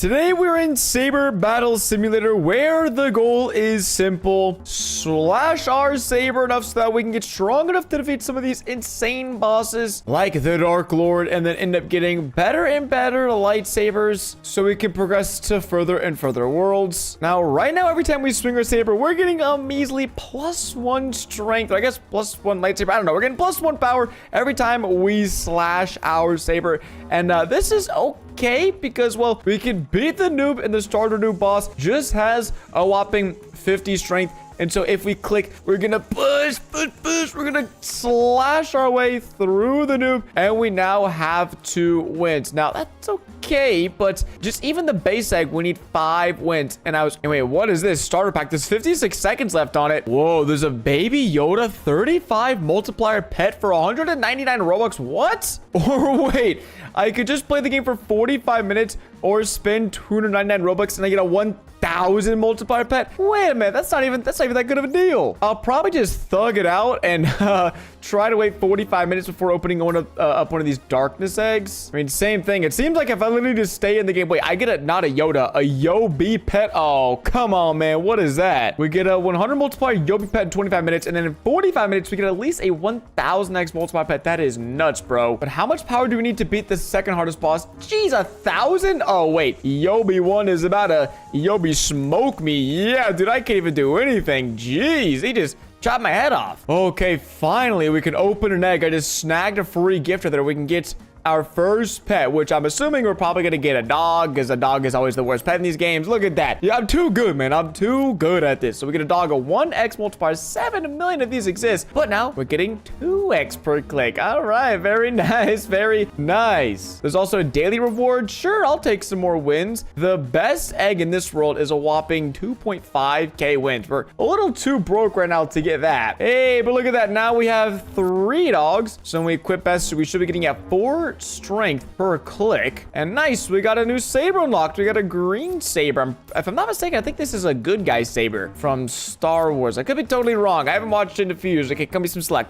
Today we're in Saber Battle Simulator where the goal is simple. Slash our Saber enough so that we can get strong enough to defeat some of these insane bosses like the Dark Lord and then end up getting better and better lightsabers so we can progress to further and further worlds. Now, right now, every time we swing our Saber, we're getting a measly +1 strength. Or I guess +1 lightsaber. I don't know. We're getting +1 power every time we slash our Saber. And this is okay because, well, we can beat the noob, and the starter noob boss just has a whopping 50 strength. And so if we click, we're gonna push. We're gonna slash our way through the noob, and we now have 2 wins. Now, that's okay, but just even the base egg, we need 5 wins. And wait, what is this? Starter pack. There's 56 seconds left on it. Whoa, there's a baby Yoda 35 multiplier pet for 199 Robux. What? Or wait, I could just play the game for 45 minutes or spend 299 Robux and I get a 1,000 multiplier pet. Wait a minute, that's not even that good of a deal. I'll probably just thug it out and try to wait 45 minutes before opening up one of these darkness eggs. I mean, same thing. It seems like if I literally just stay in the game. Wait, I get not a Yoda, a Yobi pet. Oh, come on, man. What is that? We get a 100 multiplier Yobi pet in 25 minutes, and then in 45 minutes, we get at least a 1,000x multiplier pet. That is nuts, bro. But how much power do we need to beat the second hardest boss? Jeez, 1,000? Oh, wait. Yobi 1 is about to Yobi smoke me. Yeah, dude, I can't even do anything. Jeez, he just chopped my head off. Okay, finally, we can open an egg. I just snagged a free gift there. We can get our first pet, which I'm assuming we're probably going to get a dog, because a dog is always the worst pet in these games. Look at that. Yeah, I'm too good, man. I'm too good at this. So we get a dog, a 1x multiplier. 7 million of these exist, but now we're getting 2x per click. All right, very nice, very nice. There's also a daily reward. Sure, I'll take some more wins. The best egg in this world is a whopping 2.5k wins. We're a little too broke right now to get that. Hey, but look at that. Now we have 3 dogs. So when we equip best, so we should be getting at 4 strength per click. And nice, we got a new Saber unlocked. We got a green Saber. If I'm not mistaken, I think this is a good guy Saber from Star Wars. I could be totally wrong. I haven't watched it in a few years. Okay, cut me some slack.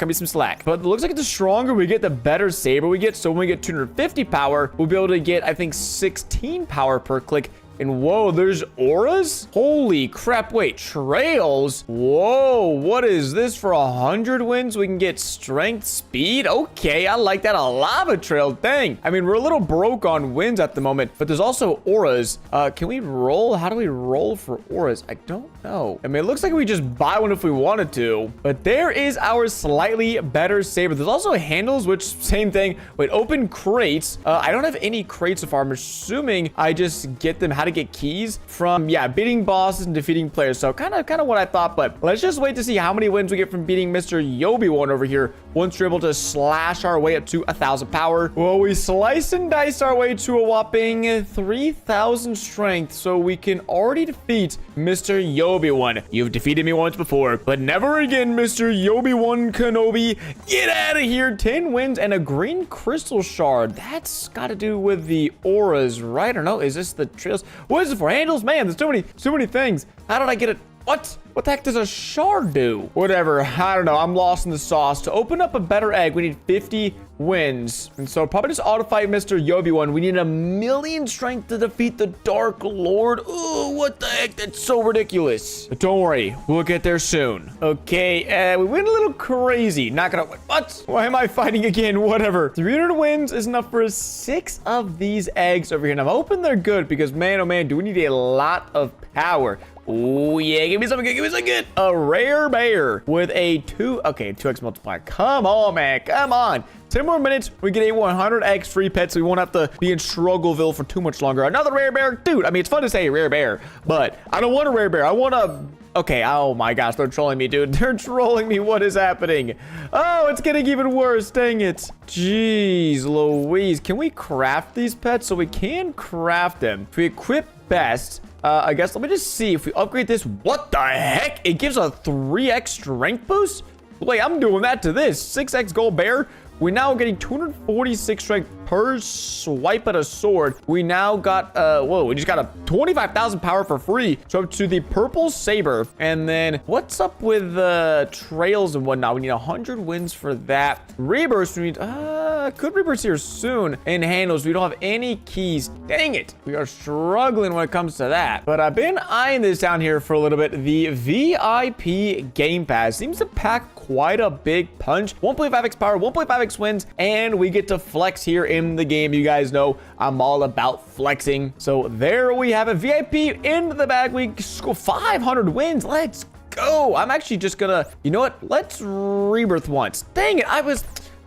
But it looks like the stronger we get, the better Saber we get. So when we get 250 power, we'll be able to get, I think, 16 power per click. And whoa, there's auras? Holy crap, wait, trails? Whoa, what is this? For 100 wins, we can get strength, speed? Okay, I like that. A lava trail, dang. I mean, we're a little broke on wins at the moment, but there's also auras. Can we roll? How do we roll for auras? I don't know. I mean, it looks like we just buy one if we wanted to, but there is our slightly better Saber. There's also handles, which same thing. Wait, open crates. I don't have any crates so far. I'm assuming I just get them. How to get keys from, yeah, beating bosses and defeating players. So kind of what I thought, but let's just wait to see how many wins we get from beating Mr. Yobi 1 over here once we're able to slash our way up to 1,000 power. Well, we slice and dice our way to a whopping 3,000 strength, so we can already defeat Mr. Yobi 1. You've defeated me once before, but never again, Mr. Yobi 1 Kenobi. Get out of here. 10 wins and a green crystal shard. That's got to do with the auras, right? Or no, is this the trails? What is it for? Handles? Man, there's too many things. How did I get it? What? What the heck does a shard do? Whatever. I don't know. I'm lost in the sauce. To open up a better egg, we need 50 wins. And so probably just auto-fight Mr. Yobi 1. We need 1,000,000 strength to defeat the Dark Lord. Ooh, what the heck? That's so ridiculous. But don't worry. We'll get there soon. Okay, we went a little crazy. Not gonna... What? Why am I fighting again? Whatever. 300 wins is enough for 6 of these eggs over here. And I'm hoping they're good because, man, oh man, do we need a lot of power. Oh yeah, give me something good, give me something good. A rare bear with a 2x multiplier. Come on, man, come on. 10 more minutes, we get a 100x free pet, so we won't have to be in Struggleville for too much longer. Another rare bear? Dude, I mean, it's fun to say rare bear, but I don't want a rare bear. I want a... Okay, oh my gosh, they're trolling me, dude. They're trolling me. What is happening? Oh, it's getting even worse. Dang it. Jeez Louise. Can we craft these pets? So we can craft them. If we equip best... I guess, let me just see if we upgrade this. What the heck? It gives a 3x strength boost? Wait, I'm doing that to this. 6x gold bear. We're now getting 246 strength per swipe at a sword. We now got, whoa, we just got a 25,000 power for free. So up to the purple saber. And then what's up with the trails and whatnot? We need 100 wins for that. Rebirths, we need, could Rebirths here soon. And handles, we don't have any keys. Dang it. We are struggling when it comes to that. But I've been eyeing this down here for a little bit. The VIP Game Pass seems to pack quite a big punch. 1.5x power, 1.5x wins, and we get to flex here in the game. You guys know I'm all about flexing. So there we have it. VIP in the bag. We score 500 wins. Let's go. I'm actually just gonna, you know what? Let's rebirth once. Dang it.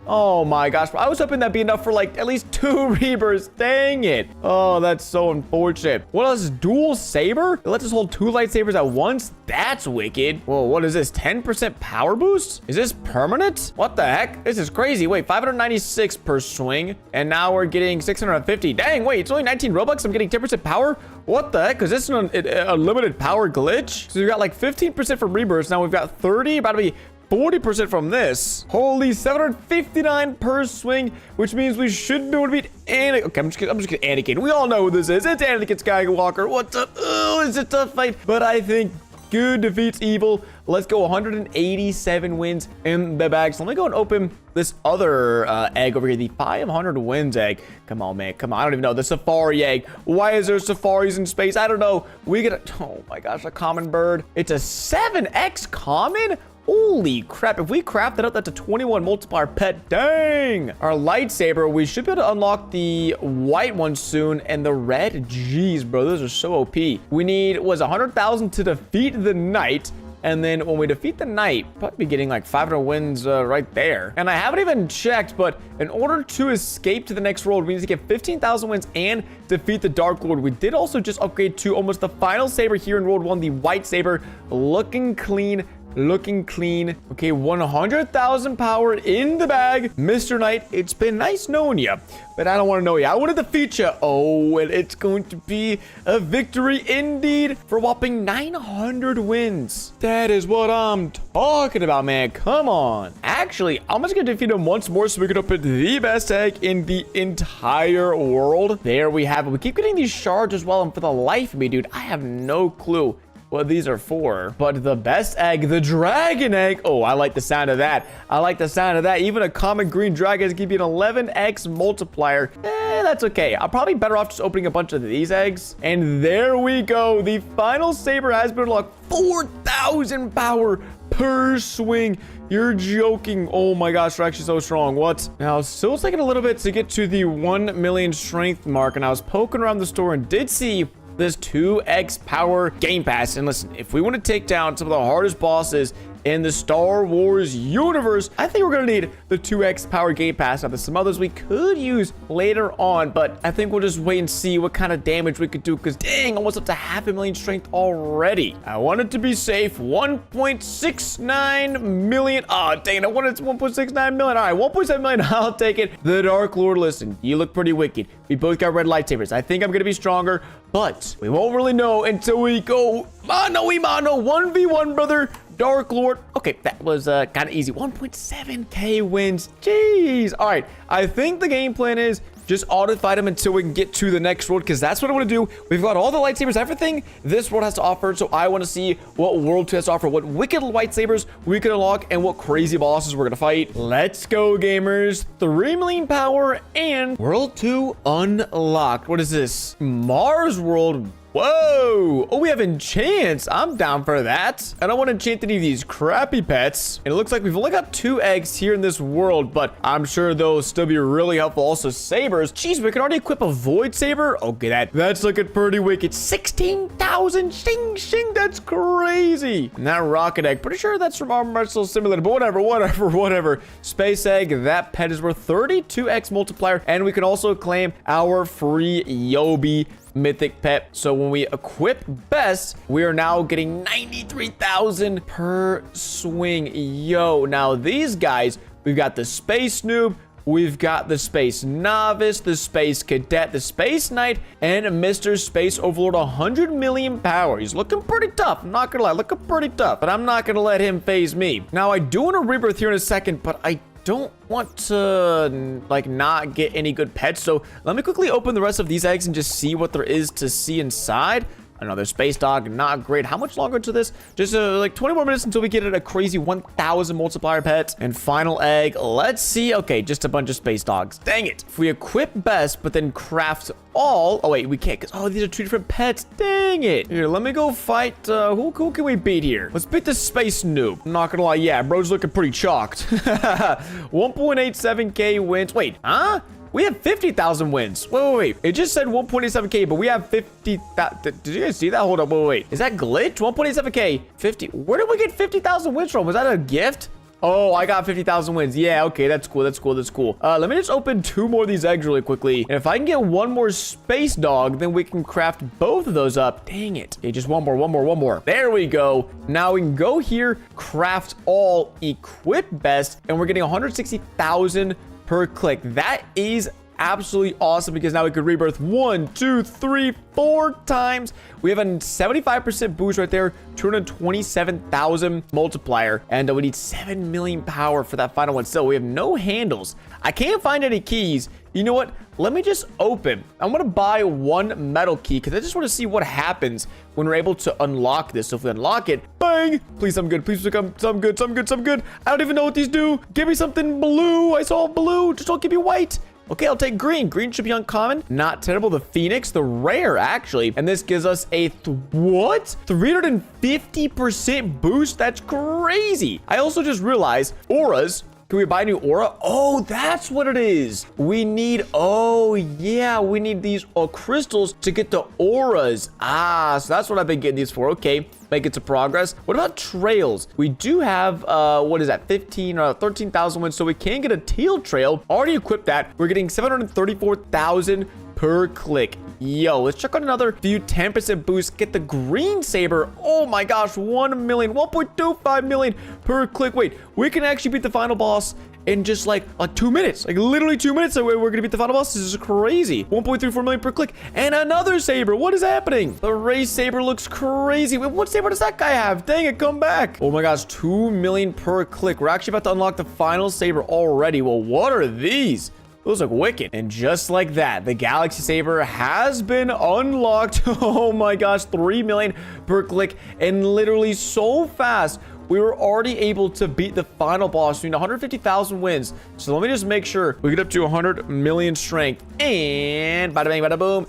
Oh my gosh, I was hoping that'd be enough for like at least 2 rebirths. Dang it. Oh, that's so unfortunate. What else? Dual saber? It lets us hold 2 lightsabers at once? That's wicked. Whoa, what is this? 10% power boost? Is this permanent? What the heck? This is crazy. Wait, 596 per swing. And now we're getting 650. Dang, wait, it's only 19 Robux. I'm getting 10% power? What the heck? Is this an unlimited power glitch? So we got like 15% from rebirths. Now we've got 30, about to be 40% from this. Holy, 759 per swing, which means we should be able to beat Anakin. Okay, I'm just gonna Anakin. We all know who this is. It's Anakin Skywalker. What's up? Oh, it's a tough fight, but I think good defeats evil. Let's go. 187 wins in the bag. So let me go and open this other egg over here, the 500 wins egg. Come on, man. Come on. I don't even know. The safari egg. Why is there safaris in space? I don't know. We get a, oh my gosh, a common bird. It's a 7x common? Holy crap. If we craft that up, that's a 21 multiplier pet. Dang. Our lightsaber, we should be able to unlock the white one soon. And the red, jeez, bro, those are so OP. We need, was 100,000 to defeat the knight. And then when we defeat the knight, probably be getting like 500 wins right there. And I haven't even checked, but in order to escape to the next world, we need to get 15,000 wins and defeat the Dark Lord. We did also just upgrade to almost the final saber here in World 1, the white saber, looking clean. Looking clean. Okay, 100,000 power in the bag. Mr. Knight, it's been nice knowing you, but I don't want to know you. I want to defeat you. Oh, and it's going to be a victory indeed for a whopping 900 wins. That is what I'm talking about, man. Come on. Actually, I'm just going to defeat him once more so we can open the best egg in the entire world. There we have it. We keep getting these shards as well, and for the life of me, dude, I have no clue what these are for. But the best egg, the dragon egg. Oh, I like the sound of that. I like the sound of that. Even a common green dragon is going to be an 11x multiplier. That's okay. I'm probably better off just opening a bunch of these eggs. And there we go. The final saber has been unlocked. 4,000 power per swing. You're joking. Oh my gosh, we're actually so strong. What? Now, still it's taking a little bit to get to the 1 million strength mark. And I was poking around the store and did see this 2x power game pass. And listen, if we want to take down some of the hardest bosses in the Star Wars universe, I think we're gonna need the 2x power game pass. Now there's some others we could use later on, but I think we'll just wait and see what kind of damage we could do, because dang, almost up to 500,000 strength already. I want it to be safe. 1.69 million. Oh dang, I wanted 1.69 million. All right, 1.7 million. I'll take it. The Dark Lord, listen, you look pretty wicked. We both got red lightsabers. I think I'm gonna be stronger, but we won't really know until we go mano y mano, 1v1, brother. Dark Lord. Okay, that was kind of easy. 1.7k wins. Jeez. All right, I think the game plan is just auto-fight him until we can get to the next world, because that's what I want to do. We've got all the lightsabers, everything this world has to offer, so I want to see what World 2 has to offer, what wicked lightsabers we can unlock, and what crazy bosses we're going to fight. Let's go, gamers. 3 million power and World 2 unlocked. What is this? Mars World. Whoa! Oh, we have enchants. I'm down for that. I don't want to enchant any of these crappy pets. And it looks like we've only got 2 eggs here in this world, but I'm sure they'll still be really helpful. Also, sabers. Jeez, we can already equip a void saber. Okay, that's looking pretty wicked. 16,000 shing shing. That's crazy. And that rocket egg, pretty sure that's from our Martial Simulator, but whatever. Space egg, that pet is worth 32x multiplier. And we can also claim our free Yobi mythic pet. So when we equip best, we are now getting 93,000 per swing. Yo, now these guys, we've got the space noob, we've got the space novice, the space cadet, the space knight, and Mr. Space Overlord. 100 million power. He's looking pretty tough. I'm not gonna lie, looking pretty tough, but I'm not gonna let him phase me. Now I do want to rebirth here in a second, but I don't want to, like, not get any good pets. So let me quickly open the rest of these eggs and just see what there is to see inside. Another space dog, not great. How much longer to this? Just like 20 more minutes until we get a crazy 1,000 multiplier pets. And final egg, let's see. Okay, just a bunch of space dogs. Dang it. If we equip best, but then craft all. Oh, wait, we can't because, oh, these are 2 different pets. Dang it. Here, let me go fight. Who can we beat here? Let's beat this space noob. I'm not gonna lie. Yeah, bro's looking pretty chalked. 1.87k wins. Wait, huh? We have 50,000 wins. Wait. It just said 1.87k, but we have 50,000. Did you guys see that? Hold up. Wait. Is that glitch? 1.87k. 50. Where did we get 50,000 wins from? Was that a gift? Oh, I got 50,000 wins. Yeah, okay. That's cool. Let me just open 2 more of these eggs really quickly. And if I can get 1 more space dog, then we can craft both of those up. Dang it. Okay, just one more. There we go. Now we can go here, craft all, equip best, and we're getting 160,000 per click. That is absolutely awesome because now we could rebirth 1, 2, 3, 4 times. We have a 75% boost right there, 227,000 multiplier, and we need 7 million power for that final one. Still, we have no handles. I can't find any keys. You know what? Let me just open. I'm gonna buy 1 metal key because I just want to see what happens when we're able to unlock this. So if we unlock it, bang! Please, some good. Please become some good. I don't even know what these do. Give me something blue. I saw blue. Just don't give me white. Okay, I'll take green. Green should be uncommon. Not terrible. The Phoenix, the rare, actually. And this gives us a, what? 350% boost? That's crazy. I also just realized auras. Can we buy a new aura? Oh, that's what it is. We need, oh, yeah, we need these crystals to get the auras. Ah, so that's what I've been getting these for. Okay, make it to progress. What about trails? We do have, what is that, 15 or 13,000 wins, so we can get a teal trail. Already equipped that. We're getting 734,000 per click. Yo, let's check out another few 10% boost. Get the green saber. Oh my gosh, 1 million, 1.25 million per click. Wait, we can actually beat the final boss in just like 2 minutes. Like literally 2 minutes away, we're gonna beat the final boss. This is crazy. 1.34 million per click. And another saber. What is happening? The race saber looks crazy. Wait, what saber does that guy have? Dang it, come back. Oh my gosh, 2 million per click. We're actually about to unlock the final saber already. Well, what are these? Those look wicked. And just like that, the Galaxy Saber has been unlocked. Oh my gosh, 3 million per click. And literally so fast, we were already able to beat the final boss. We need 150,000 wins. So let me just make sure we get up to 100 million strength. And bada bang, bada boom.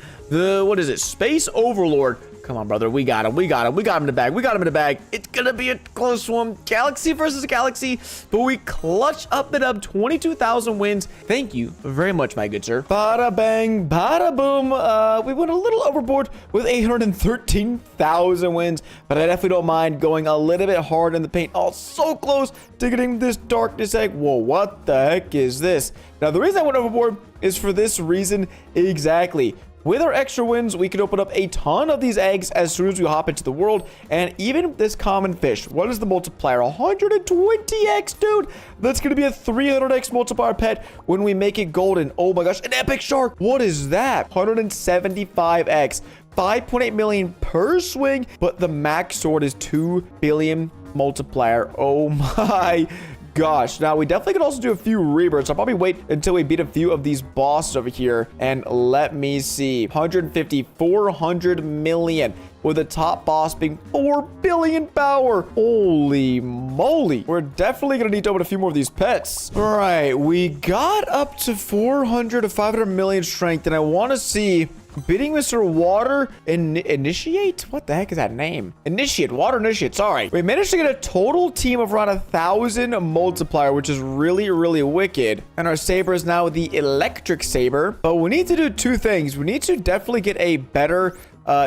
What is it? Space Overlord. Come on, brother. We got him. We got him in the bag. It's gonna be a close one. Galaxy versus Galaxy. But we clutch up the dub. 22,000 wins. Thank you very much, my good sir. Bada bang, bada boom. We went a little overboard with 813,000 wins. But I definitely don't mind going a little bit hard in the paint. Oh, so close to getting this darkness egg. Whoa, what the heck is this? Now, the reason I went overboard is for this reason exactly. With our extra wins, we can open up a ton of these eggs as soon as we hop into the world. And even this common fish, what is the multiplier? 120x, dude. That's going to be a 300x multiplier pet when we make it golden. Oh my gosh, an epic shark. What is that? 175x. 5.8 million per swing, but the max sword is 2 billion multiplier. Oh my gosh. Now, we definitely could also do a few rebirths. I'll probably wait until we beat a few of these bosses over here. And let me see. 150, 400 million. With the top boss being 4 billion power. Holy moly. We're definitely going to need to open a few more of these pets. All right. We got up to 400 to 500 million strength. And I want to see... beating Mr. Water Initiate? What the heck is that name? Initiate. Water Initiate. Sorry. We managed to get a total team of around 1,000 multiplier, which is really, really wicked. And our saber is now the Electric Saber. But we need to do 2 things. We need to definitely get a better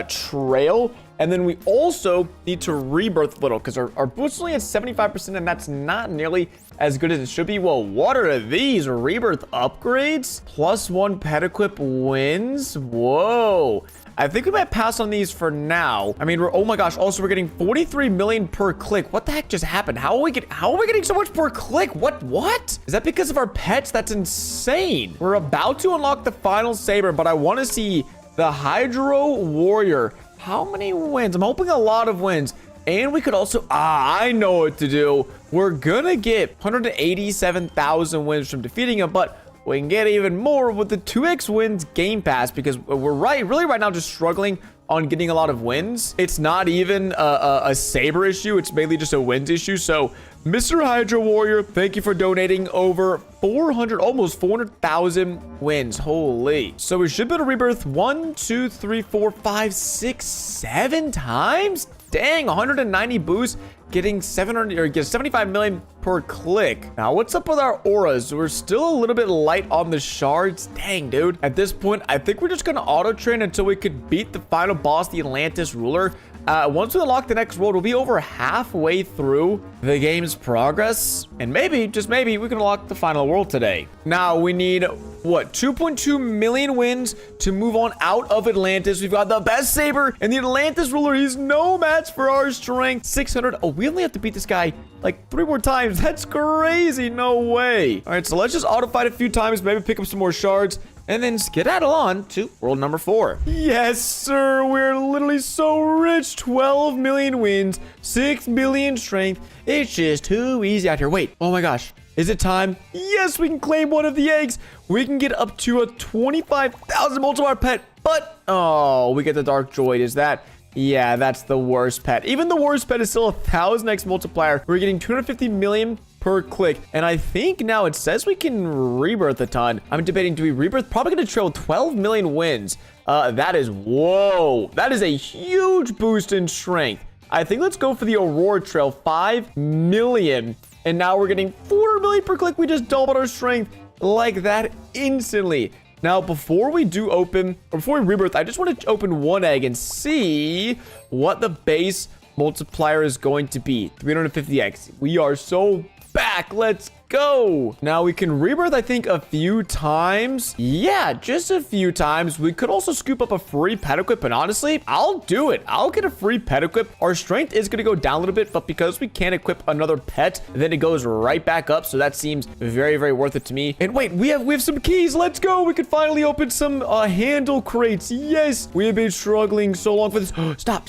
trail. And then we also need to rebirth a little because our boost only at 75%, and that's not nearly as good as it should be. Well, what are these? Rebirth upgrades? +1 pet equip wins? Whoa. I think we might pass on these for now. I mean, oh my gosh. Also, we're getting 43 million per click. What the heck just happened? How are we getting so much per click? What? Is that because of our pets? That's insane. We're about to unlock the final saber, but I want to see the Hydro Warrior. How many wins? I'm hoping a lot of wins. And we could also, I know what to do. we're gonna get 187,000 wins from defeating him, but we can get even more with the 2x wins game pass, because we're really right now just struggling on getting a lot of wins. It's not even a Saber issue. It's mainly just a wins issue. So Mr. Hydra Warrior, thank you for donating over 400, almost 400,000 wins. Holy. So we should be able to rebirth 1, 2, 3, 4, 5, 6, 7 times. Dang, 190 boosts, getting 700 or get 75 million per click. Now, what's up with our auras? We're still a little bit light on the shards. Dang, dude. At this point, I think we're just gonna auto train until we could beat the final boss, the Atlantis ruler. Once we unlock the next world, we'll be over halfway through the game's progress. And maybe, just maybe, we can unlock the final world today. Now, we need, what, 2.2 million wins to move on out of Atlantis. We've got the best Saber, and the Atlantis ruler, he's no match for our strength. 600. Oh, we only have to beat this guy like 3 more times. That's crazy. No way. All right, so let's just auto fight a few times, maybe pick up some more shards, and then skedaddle on to world number 4. Yes, sir. We're literally so rich. 12 million wins, 6 billion strength. It's just too easy out here. Wait. Oh my gosh. Is it time? Yes, we can claim one of the eggs. We can get up to a 25,000 multiplier pet. But, oh, we get the Dark Droid. Is that... Yeah, that's the worst pet. Even the worst pet is still 1,000x multiplier. We're getting 250 million per click. And I think now it says we can rebirth a ton. I'm debating, do we rebirth? Probably going to trail 12 million wins. That is, whoa. That is a huge boost in strength. I think let's go for the Aurora Trail, 5 million. And now we're getting 4 million per click. We just doubled our strength like that instantly. Now, before we do open, or before we rebirth, I just want to open one egg and see what the base multiplier is going to be. 350x. We are so back. Let's go. Now we can rebirth, I think, a few times. Yeah, just a few times. We could also scoop up a free pet equip, and honestly, I'll do it. I'll get a free pet equip. Our strength is going to go down a little bit, but because we can't equip another pet, then it goes right back up. So that seems very, very worth it to me. And wait, we have some keys. Let's go. We can finally open some handle crates. Yes, we have been struggling so long for this. Stop.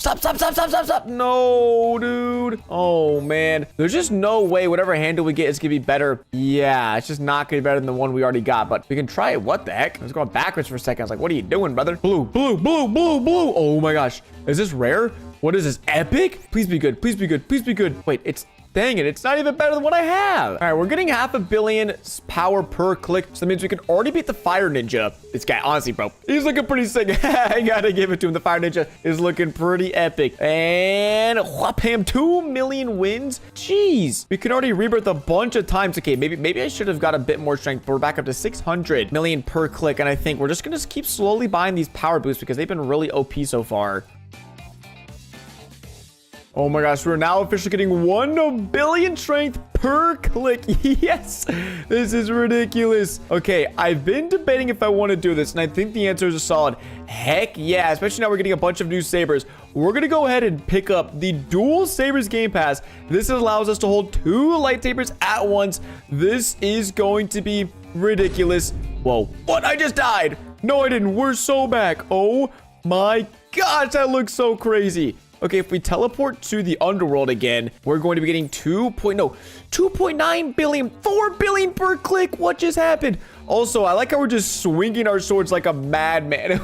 No, dude. Oh man, there's just no way whatever handle we get is gonna be better. Yeah, it's just not gonna be better than the one we already got, but we can try it. What the heck? I was going backwards for a second. I was like, what are you doing, brother? Blue. Oh my gosh. Is this rare? What is this? Epic? Please be good. Please be good. Please be good. Wait, dang it, it's not even better than what I have. All right, we're getting 500 million power per click. So that means we can already beat the Fire Ninja. This guy, honestly, bro, he's looking pretty sick. I gotta give it to him. The Fire Ninja is looking pretty epic. And wham, 2 million wins. Jeez, we can already rebirth a bunch of times. Okay, maybe I should have got a bit more strength, but we're back up to 600 million per click. And I think we're just gonna keep slowly buying these power boosts because they've been really OP so far. Oh my gosh, we're now officially getting 1 billion strength per click. Yes, this is ridiculous. Okay, I've been debating if I want to do this, and I think the answer is a solid heck yeah, especially now we're getting a bunch of new sabers. We're going to go ahead and pick up the dual sabers game pass. This allows us to hold 2 lightsabers at once. This is going to be ridiculous. Whoa, what? I just died. No, I didn't. We're so back. Oh my gosh, that looks so crazy. Okay, if we teleport to the underworld again, we're going to be getting 2.9 billion, 4 billion per click. What just happened? Also, I like how we're just swinging our swords like a madman.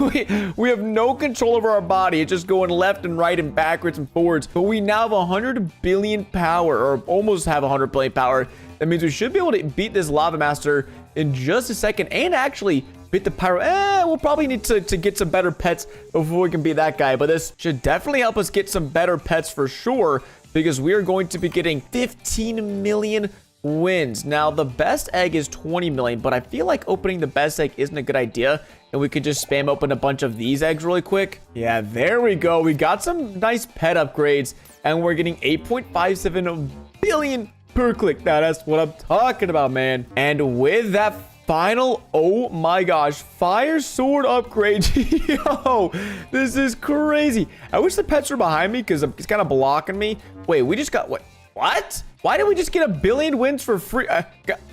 we have no control over our body. It's just going left and right and backwards and forwards. But we now have 100 billion power, or almost have 100 billion power. That means we should be able to beat this Lava Master in just a second, and actually beat the Pyro. We'll probably need to get some better pets before we can beat that guy. But this should definitely help us get some better pets for sure, because we are going to be getting 15 million wins. Now, the best egg is 20 million, but I feel like opening the best egg isn't a good idea, and we could just spam open a bunch of these eggs really quick. Yeah, there we go. We got some nice pet upgrades, and we're getting 8.57 billion per click. Now, that's what I'm talking about, man. And with that final, oh my gosh, fire sword upgrade. Yo, this is crazy. I wish the pets were behind me because it's kind of blocking me. Wait, we just got what? What? Why did we just get 1 billion wins for free?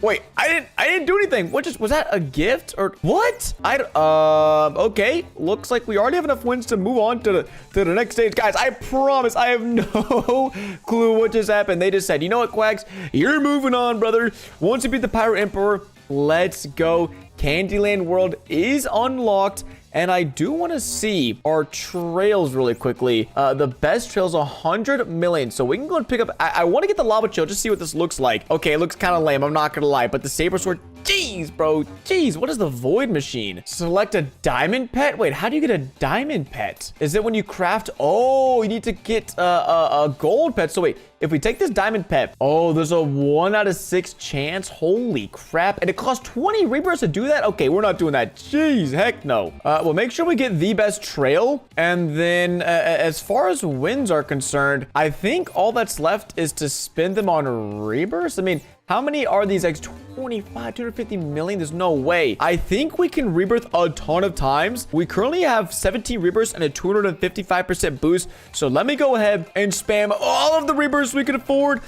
Wait, I didn't do anything. Was that a gift or what? Okay. Looks like we already have enough wins to move on to the next stage. Guys, I promise I have no clue what just happened. They just said, you know what, Quacks? You're moving on, brother. Once you beat the Pirate Emperor, let's go. Candyland World is unlocked. And I do want to see our trails really quickly. The best trails, 100 million. So we can go and pick up. I want to get the lava chill, just see what this looks like. Okay, it looks kind of lame. I'm not going to lie. But the saber sword, jeez, bro. Jeez, what is the void machine? Select a diamond pet. Wait, how do you get a diamond pet? Is it when you craft? Oh, you need to get a gold pet. So wait, if we take this diamond pet, oh, there's a 1 out of 6 chance. Holy crap. And it costs 20 rebirths to do that? Okay, we're not doing that. Jeez, heck no. Well, make sure we get the best trail. And then as far as wins are concerned, I think all that's left is to spend them on rebirths. I mean, how many are these eggs? 25, 250 million? There's no way. I think we can rebirth a ton of times. We currently have 17 rebirths and a 255% boost. So let me go ahead and spam all of the rebirths we can afford.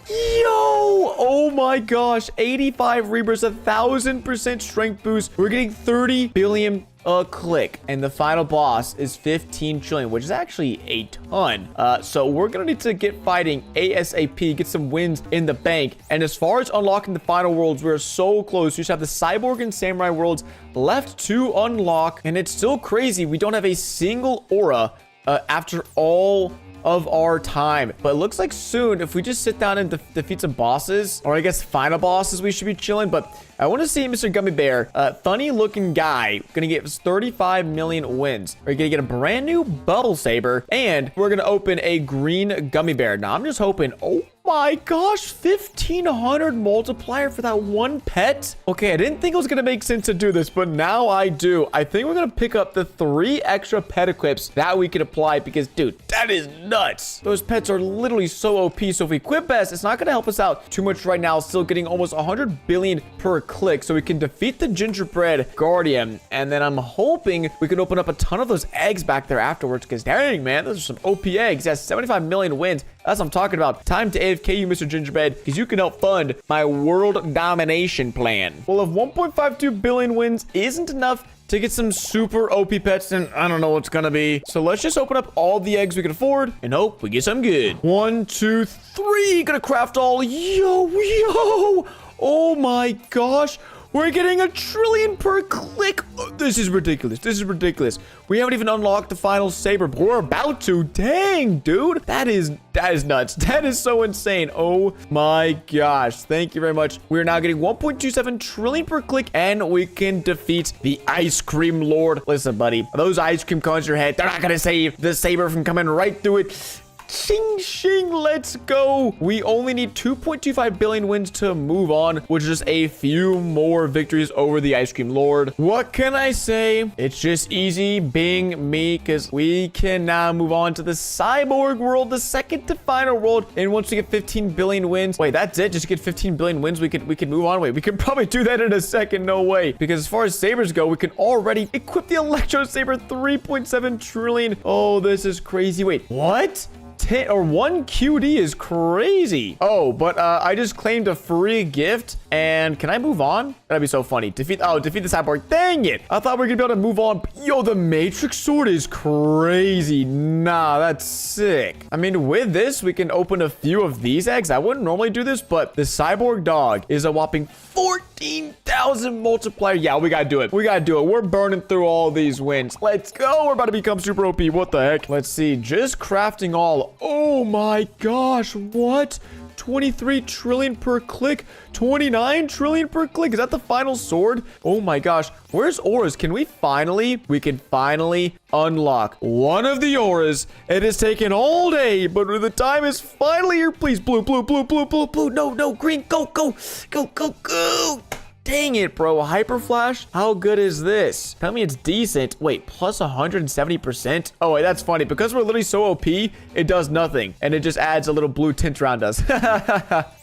Yo, oh my gosh, 85 rebirths, 1,000% strength boost. We're getting 30 billion a click, and the final boss is 15 trillion, which is actually a ton. So we're gonna need to get fighting ASAP, get some wins in the bank. And as far as unlocking the final worlds, we're so close. We just have the cyborg and samurai worlds left to unlock, and it's still crazy. We don't have a single aura after all of our time, but it looks like soon, if we just sit down and defeat some bosses, or I guess final bosses, we should be chilling. But I want to see Mr. Gummy Bear, funny looking guy, gonna get 35 million wins. We're gonna get a brand new bubble saber, and we're gonna open a green gummy bear. Now I'm just hoping, oh my gosh, 1,500 multiplier for that one pet. Okay, I didn't think it was gonna make sense to do this, but now I do. I think we're gonna pick up the 3 extra pet equips that we can apply, because dude, that is nuts. Those pets are literally so OP. So if we equip best, it's not gonna help us out too much right now. Still getting almost 100 billion per click, so we can defeat the gingerbread guardian, and then I'm hoping we can open up a ton of those eggs back there afterwards, because dang, man, those are some OP eggs. That's 75 million wins. That's what I'm talking about. Time to AFK you, Mr. Gingerbread, because you can help fund my world domination plan. Well, if 1.52 billion wins isn't enough to get some super OP pets, then I don't know what's gonna be. So let's just open up all the eggs we can afford and hope we get some good. 1, 2, 3. Gonna craft all. Yo. Oh my gosh. We're getting 1 trillion per click. Oh, this is ridiculous. This is ridiculous. We haven't even unlocked the final saber, but we're about to. Dang, dude. That is nuts. That is so insane. Oh my gosh. Thank you very much. We're now getting 1.27 trillion per click, and we can defeat the ice cream lord. Listen, buddy, those ice cream cones in your head, they're not gonna save the saber from coming right through it. Ching, ching, let's go. We only need 2.25 billion wins to move on, which is just a few more victories over the ice cream lord. What can I say? It's just easy being me, because we can now move on to the cyborg world, the second to final world. And once we get 15 billion wins, wait, that's it? Just get 15 billion wins, we could move on. Wait, we could probably do that in a second. No way. Because as far as sabers go, we can already equip the electro saber, 3.7 trillion. Oh, this is crazy. Wait, what? 10 or 1 QD is crazy. Oh, but I just claimed a free gift. And can I move on? That'd be so funny. Defeat the cyborg. Dang it. I thought we were gonna be able to move on. Yo, the matrix sword is crazy. Nah, that's sick. I mean, with this, we can open a few of these eggs. I wouldn't normally do this, but the cyborg dog is a whopping 14,000 multiplier. Yeah, we gotta do it. We gotta do it. We're burning through all these wins. Let's go. We're about to become super OP. What the heck? Let's see. Just crafting all. Oh my gosh. What? 23 trillion per click, 29 trillion per click. Is that the final sword? Oh my gosh. Where's auras? We can finally unlock one of the auras. It has taken all day, but the time is finally here. Please, blue. No, green. Go. Dang it, bro. Hyper Flash? How good is this? Tell me it's decent. Wait, plus 170%? Oh, wait, that's funny. Because we're literally so OP, it does nothing. And it just adds a little blue tint around us.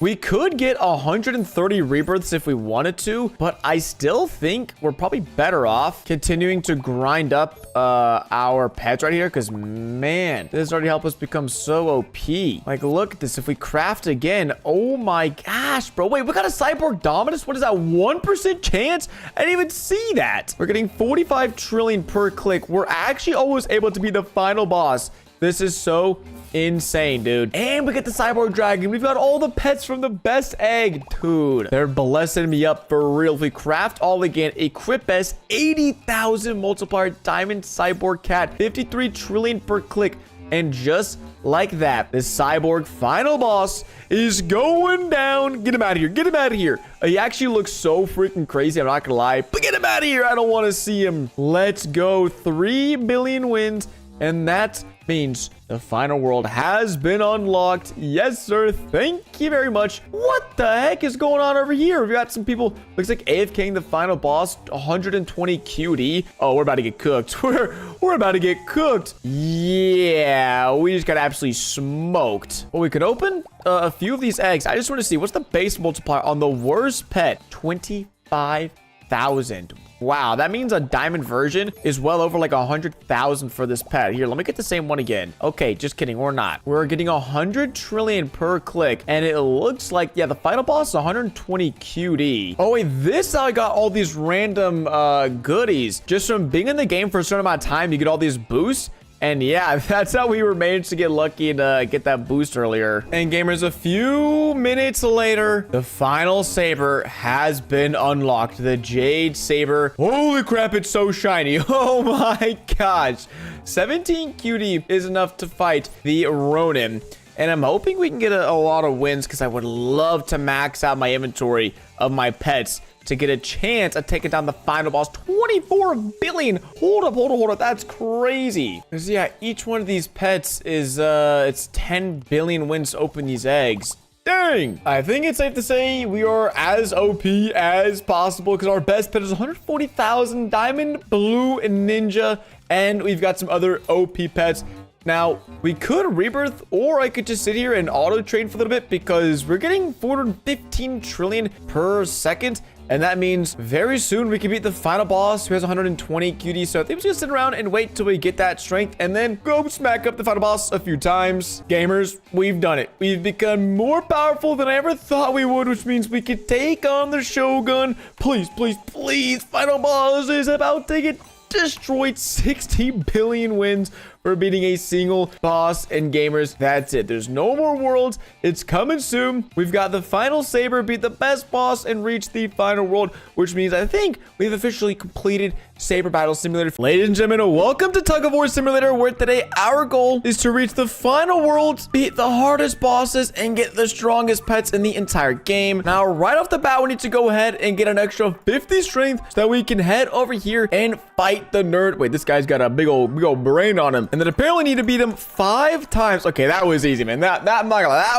We could get 130 rebirths if we wanted to, but I still think we're probably better off continuing to grind up our pets right here, because man, this already helped us become so OP. Like, look at this. If we craft again, oh my gosh, bro. Wait, we got a cyborg dominus. What is that, 1% chance? I didn't even see that. We're getting 45 trillion per click. We're actually almost able to be the final boss. This is so insane, dude. And we get the cyborg dragon. We've got all the pets from the best egg. Dude, they're blessing me up for real. If we craft all again, equip best, 80,000 multiplier diamond cyborg cat, 53 trillion per click. And just like that, the cyborg final boss is going down. Get him out of here. Get him out of here. He actually looks so freaking crazy. I'm not gonna lie, but get him out of here. I don't want to see him. Let's go. 3 billion wins. And that means the final world has been unlocked. Yes, sir. Thank you very much. What the heck is going on over here? We've got some people. Looks like AFKing the final boss. 120 QD. Oh, we're about to get cooked. We're about to get cooked. Yeah, we just got absolutely smoked. Well, we could open a few of these eggs. I just want to see what's the base multiplier on the worst pet. 25,000. Wow, that means a diamond version is well over like 100,000 for this pet. Here, let me get the same one again. Okay, just kidding. We're not. We're getting 100 trillion per click. And it looks like, yeah, the final boss is 120 QD. Oh, wait, this is how I got all these random goodies. Just from being in the game for a certain amount of time, you get all these boosts. And yeah, that's how we were managed to get lucky and get that boost earlier. And gamers, a few minutes later, the final Saber has been unlocked. The Jade Saber. Holy crap, it's so shiny. Oh my gosh. 17 QD is enough to fight the Ronin. And I'm hoping we can get a lot of wins, because I would love to max out my inventory of my pets to get a chance at taking down the final boss. 24 billion. Hold up. That's crazy. Because yeah, each one of these pets is it's 10 billion wins to open these eggs. Dang! I think it's safe to say we are as OP as possible, because our best pet is 140,000 diamond, blue, and ninja. And we've got some other OP pets. Now, we could rebirth, or I could just sit here and auto train for a little bit, because we're getting 415 trillion per second. And that means very soon we can beat the final boss, who has 120 QD. So I think we're just gonna sit around and wait till we get that strength, and then go smack up the final boss a few times. Gamers, we've done it. We've become more powerful than I ever thought we would, which means we could take on the Shogun. Please, please, please. Final boss is about to get destroyed. 60 billion wins for beating a single boss. And gamers, that's it. There's no more worlds. It's coming soon. We've got the final Saber beat the best boss and reach the final world, which means I think we've officially completed Saber Battle Simulator. Ladies and gentlemen, welcome to Tug of War Simulator, where today our goal is to reach the final world, beat the hardest bosses, and get the strongest pets in the entire game. Now, right off the bat, we need to go ahead and get an extra 50 strength so that we can head over here and fight the nerd. Wait, this guy's got a big old brain on him. And then apparently need to beat him 5 times. Okay, that was easy, man. That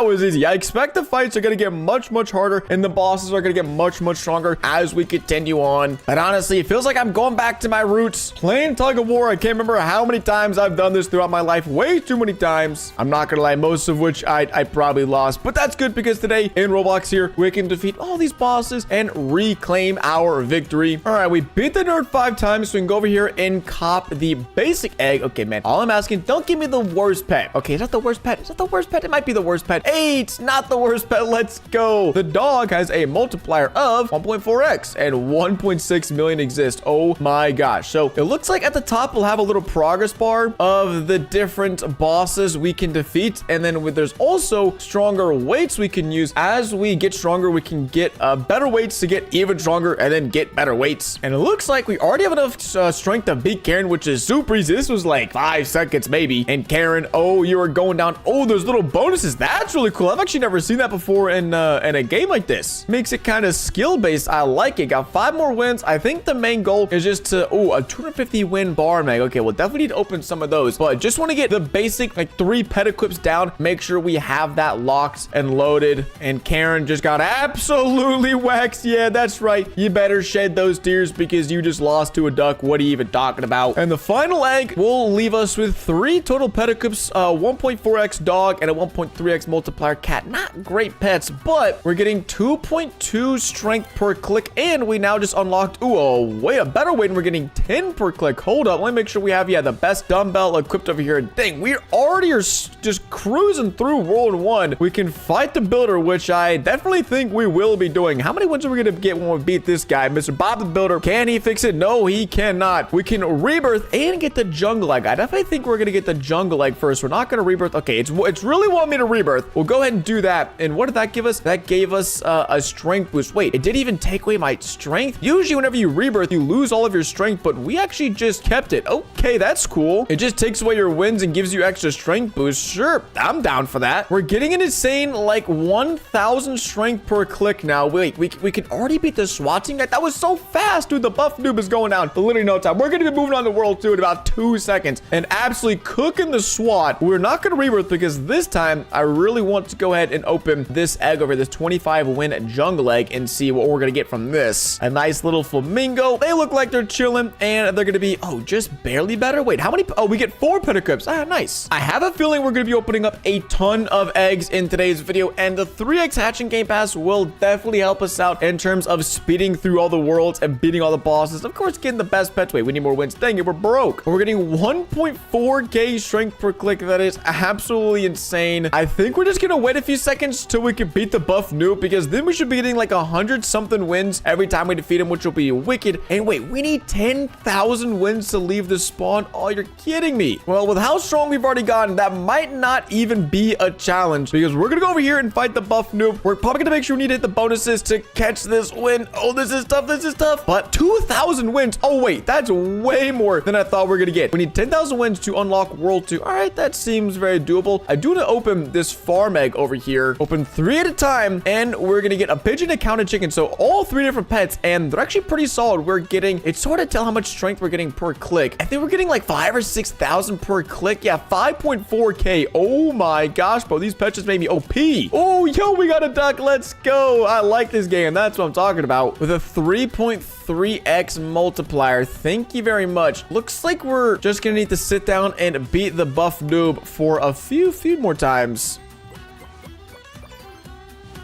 was easy. I expect the fights are gonna get much harder, and the bosses are gonna get much stronger as we continue on. But honestly, it feels like I'm going back to my roots, playing Tug of War. I can't remember how many times I've done this throughout my life. Way too many times. I'm not gonna lie, most of which I probably lost. But that's good, because today in Roblox here, we can defeat all these bosses and reclaim our victory. All right, we beat the nerd 5 times, so we can go over here and cop the basic egg. Okay, man, all I'm asking, don't give me the worst pet. Okay, is that the worst pet? Is that the worst pet? It might be the worst pet. Hey, it's not the worst pet. Let's go. The dog has a multiplier of 1.4x, and 1.6 million exist. Oh my gosh. So it looks like at the top we'll have a little progress bar of the different bosses we can defeat, and then there's also stronger weights we can use. As we get stronger, we can get better weights to get even stronger, and then get better weights. And it looks like we already have enough strength to beat Karen, which is super easy. This was like 5 seconds maybe. And Karen, oh, you are going down. Oh, there's little bonuses. That's really cool. I've actually never seen that before in a game like this. Makes it kind of skill based. I like it. Got 5 more wins. I think the main goal is just to, oh, a 250 win bar mag. Okay, we'll definitely need to open some of those, but just want to get the basic like 3 pet equips down. Make sure we have that locked and loaded. And Karen just got absolutely waxed. Yeah, that's right. You better shed those tears because you just lost to a duck. What are you even talking about? And the final egg will leave us with 3 total pet equips, 1.4x dog and a 1.3x multiplier cat. Not great pets, but we're getting 2.2 strength per click, and we now just unlocked, ooh, a better weight, and we're getting 10 per click. Hold up, let me make sure we have, yeah, the best dumbbell equipped over here. Dang, we already are just cruising through World 1. We can fight the builder, which I definitely think we will be doing. How many wins are we gonna get when we beat this guy, Mr. Bob the Builder? Can he fix it? No, he cannot. We can rebirth and get the jungle egg. I definitely think we're gonna get the jungle egg first. We're not gonna rebirth. Okay, it's really want me to rebirth. We'll go ahead and do that. And what did that give us? That gave us a strength boost. Wait, it didn't even take away my strength? Usually whenever you rebirth, you lose all of your strength, but we actually just kept it. Okay, that's cool. It just takes away your wins and gives you extra strength boost. Sure, I'm down for that. We're getting an insane like 1,000 strength per click now. Wait, we can already beat the SWAT team guy. That was so fast, dude. The buff noob is going down. Literally no time. We're gonna be moving on to World 2 in about 2 seconds and absolutely cooking the SWAT. We're not gonna rebirth because this time I really want to go ahead and open this egg over this 25 win jungle egg and see what we're gonna get from this. A nice little flamingo. They look like they're chilling, and they're gonna be, oh, just barely better. Wait, how many? Oh, we get 4 pet equips. Ah, nice. I have a feeling we're gonna be opening up a ton of eggs in today's video, and the 3x hatching game pass will definitely help us out in terms of speeding through all the worlds and beating all the bosses. Of course, getting the best pets. Wait, we need more wins. Dang it, we're broke. We're getting 1.4k strength per click. That is absolutely insane. I think we're just gonna wait a few seconds till we can beat the buff noob, because then we should be getting like 100 something wins every time we defeat him, which will be wicked. And wait, we need 10,000 wins to leave the spawn. Oh, you're kidding me. Well, with how strong we've already gotten, that might not even be a challenge, because we're gonna go over here and fight the buff noob. We're probably gonna make sure we need to hit the bonuses to catch this win. Oh, this is tough. This is tough. But 2,000 wins. Oh, wait, that's way more than I thought we were gonna get. We need 10,000 wins to unlock World 2. All right, that seems very doable. I do want to open this farm egg over here. Open 3 at a time, and we're gonna get a pigeon, a cow, and a chicken. So all 3 different pets, and they're actually pretty solid. We're getting, it's hard to tell how much strength we're getting per click. I think we're getting like 5 or 6,000 per click. Yeah, 5.4k. Oh my gosh, bro, these pets just made me OP. Oh, yo, we got a duck. Let's go. I like this game. That's what I'm talking about. With a 3.3x multiplier. Thank you very much. Looks like we're just gonna need to sit down and beat the buff noob for a few more times.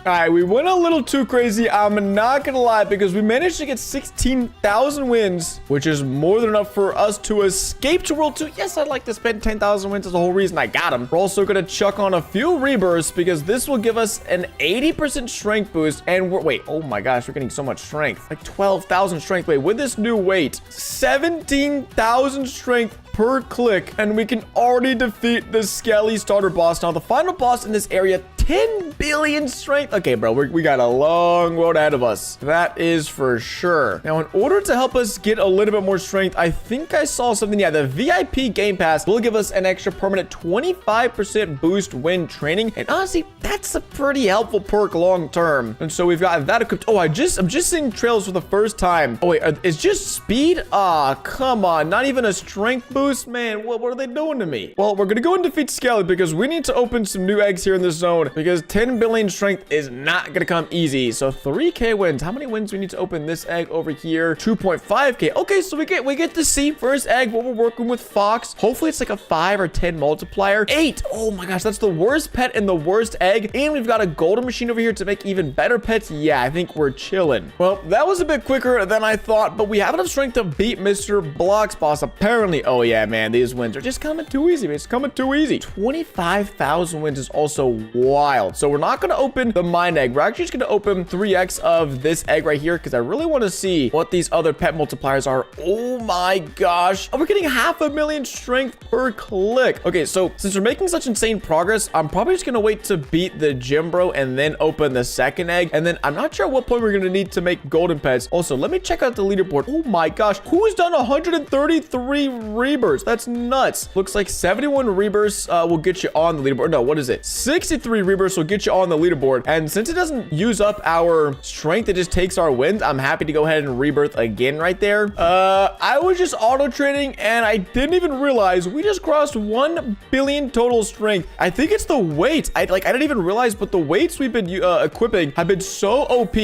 All right, we went a little too crazy. I'm not gonna lie, because we managed to get 16,000 wins, which is more than enough for us to escape to World 2. Yes, I'd like to spend 10,000 wins. That's the whole reason I got them. We're also gonna chuck on a few rebirths, because this will give us an 80% strength boost. And wait, oh my gosh, we're getting so much strength. Like 12,000 strength. Wait, with this new weight, 17,000 strength per click, and we can already defeat the Skelly starter boss. Now, the final boss in this area, 10 billion strength. Okay, bro, we got a long road ahead of us. That is for sure. Now, in order to help us get a little bit more strength, I think I saw something. Yeah, the VIP Game Pass will give us an extra permanent 25% boost when training. And honestly, that's a pretty helpful perk long term. And so we've got that equipped. Oh, I'm just seeing trails for the first time. Oh, wait, it's just speed? Ah, come on. Not even a strength boost, man. What are they doing to me? Well, we're gonna go and defeat Skelly, because we need to open some new eggs here in this zone, because 10 billion strength is not gonna come easy. So 3k wins. How many wins do we need to open this egg over here? 2.5k. Okay, so we get to see first egg what we're working with Fox. Hopefully it's like a 5 or 10 multiplier. 8. Oh my gosh, that's the worst pet and the worst egg. And we've got a golden machine over here to make even better pets. Yeah, I think we're chilling. Well, that was a bit quicker than I thought, but we have enough strength to beat Mr. Blocks boss apparently. Oh yeah, man, these wins are just coming too easy. It's coming too easy. 25,000 wins is also wild. So we're not going to open the mine egg. We're actually just going to open 3x of this egg right here, because I really want to see what these other pet multipliers are. Oh my gosh. Oh, we're getting 500,000 strength per click. Okay, so since we're making such insane progress, I'm probably just going to wait to beat the gym bro and then open the second egg. And then I'm not sure at what point we're going to need to make golden pets. Also, let me check out the leaderboard. Oh my gosh. Who's done 133 rebirths? rebirths. That's nuts. Looks like 71 rebirths will get you on the leaderboard. No, what is it? 63 rebirths will get you on the leaderboard. And since it doesn't use up our strength, it just takes our wins. I'm happy to go ahead and rebirth again right there. I was just auto training and I didn't even realize we just crossed 1 billion total strength. I think it's the weights. I didn't even realize, but the weights we've been equipping have been so OP.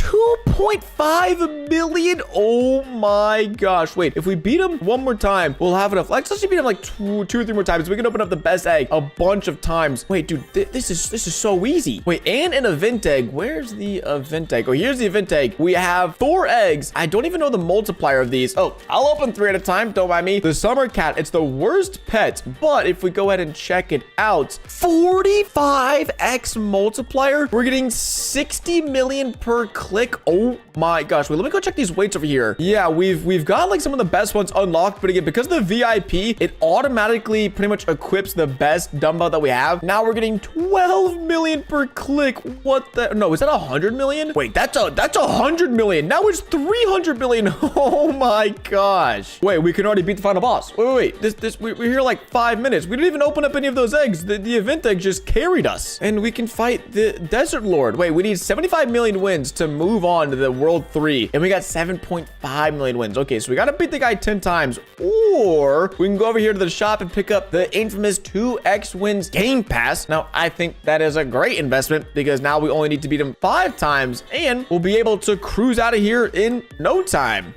2.5 million. Oh my gosh. Wait, if we beat him one more time, we'll have enough. Let's actually beat him like two or three more times. We can open up the best egg a bunch of times. Wait, dude, this is so easy. Wait, and an event egg. Where's the event egg? Oh, here's the event egg. We have 4 eggs. I don't even know the multiplier of these. Oh, I'll open 3 at a time. Don't mind me. The summer cat, it's the worst pet, but if we go ahead and check it out, 45x multiplier. We're getting 60 million per click. Oh my gosh. Wait, let me go check these weights over here. Yeah, we've got like some of the best ones unlocked, but again, because of the VIP, it automatically pretty much equips the best dumbbell that we have. Now we're getting 12 million per click. What the? No, is that 100 million? Wait, that's 100 million. Now it's 300 million. Oh my gosh. Wait, we can already beat the final boss. Wait. We're here like 5 minutes. We didn't even open up any of those eggs. The event egg just carried us, and we can fight the Desert Lord. Wait, we need 75 million wins to move on to the World 3, and we got 7.5 million wins. Okay, so we got to beat the guy 10 times, or we can go over here to the shop and pick up the infamous 2x wins game pass. Now, I think that is a great investment because now we only need to beat him 5 times, and we'll be able to cruise out of here in no time.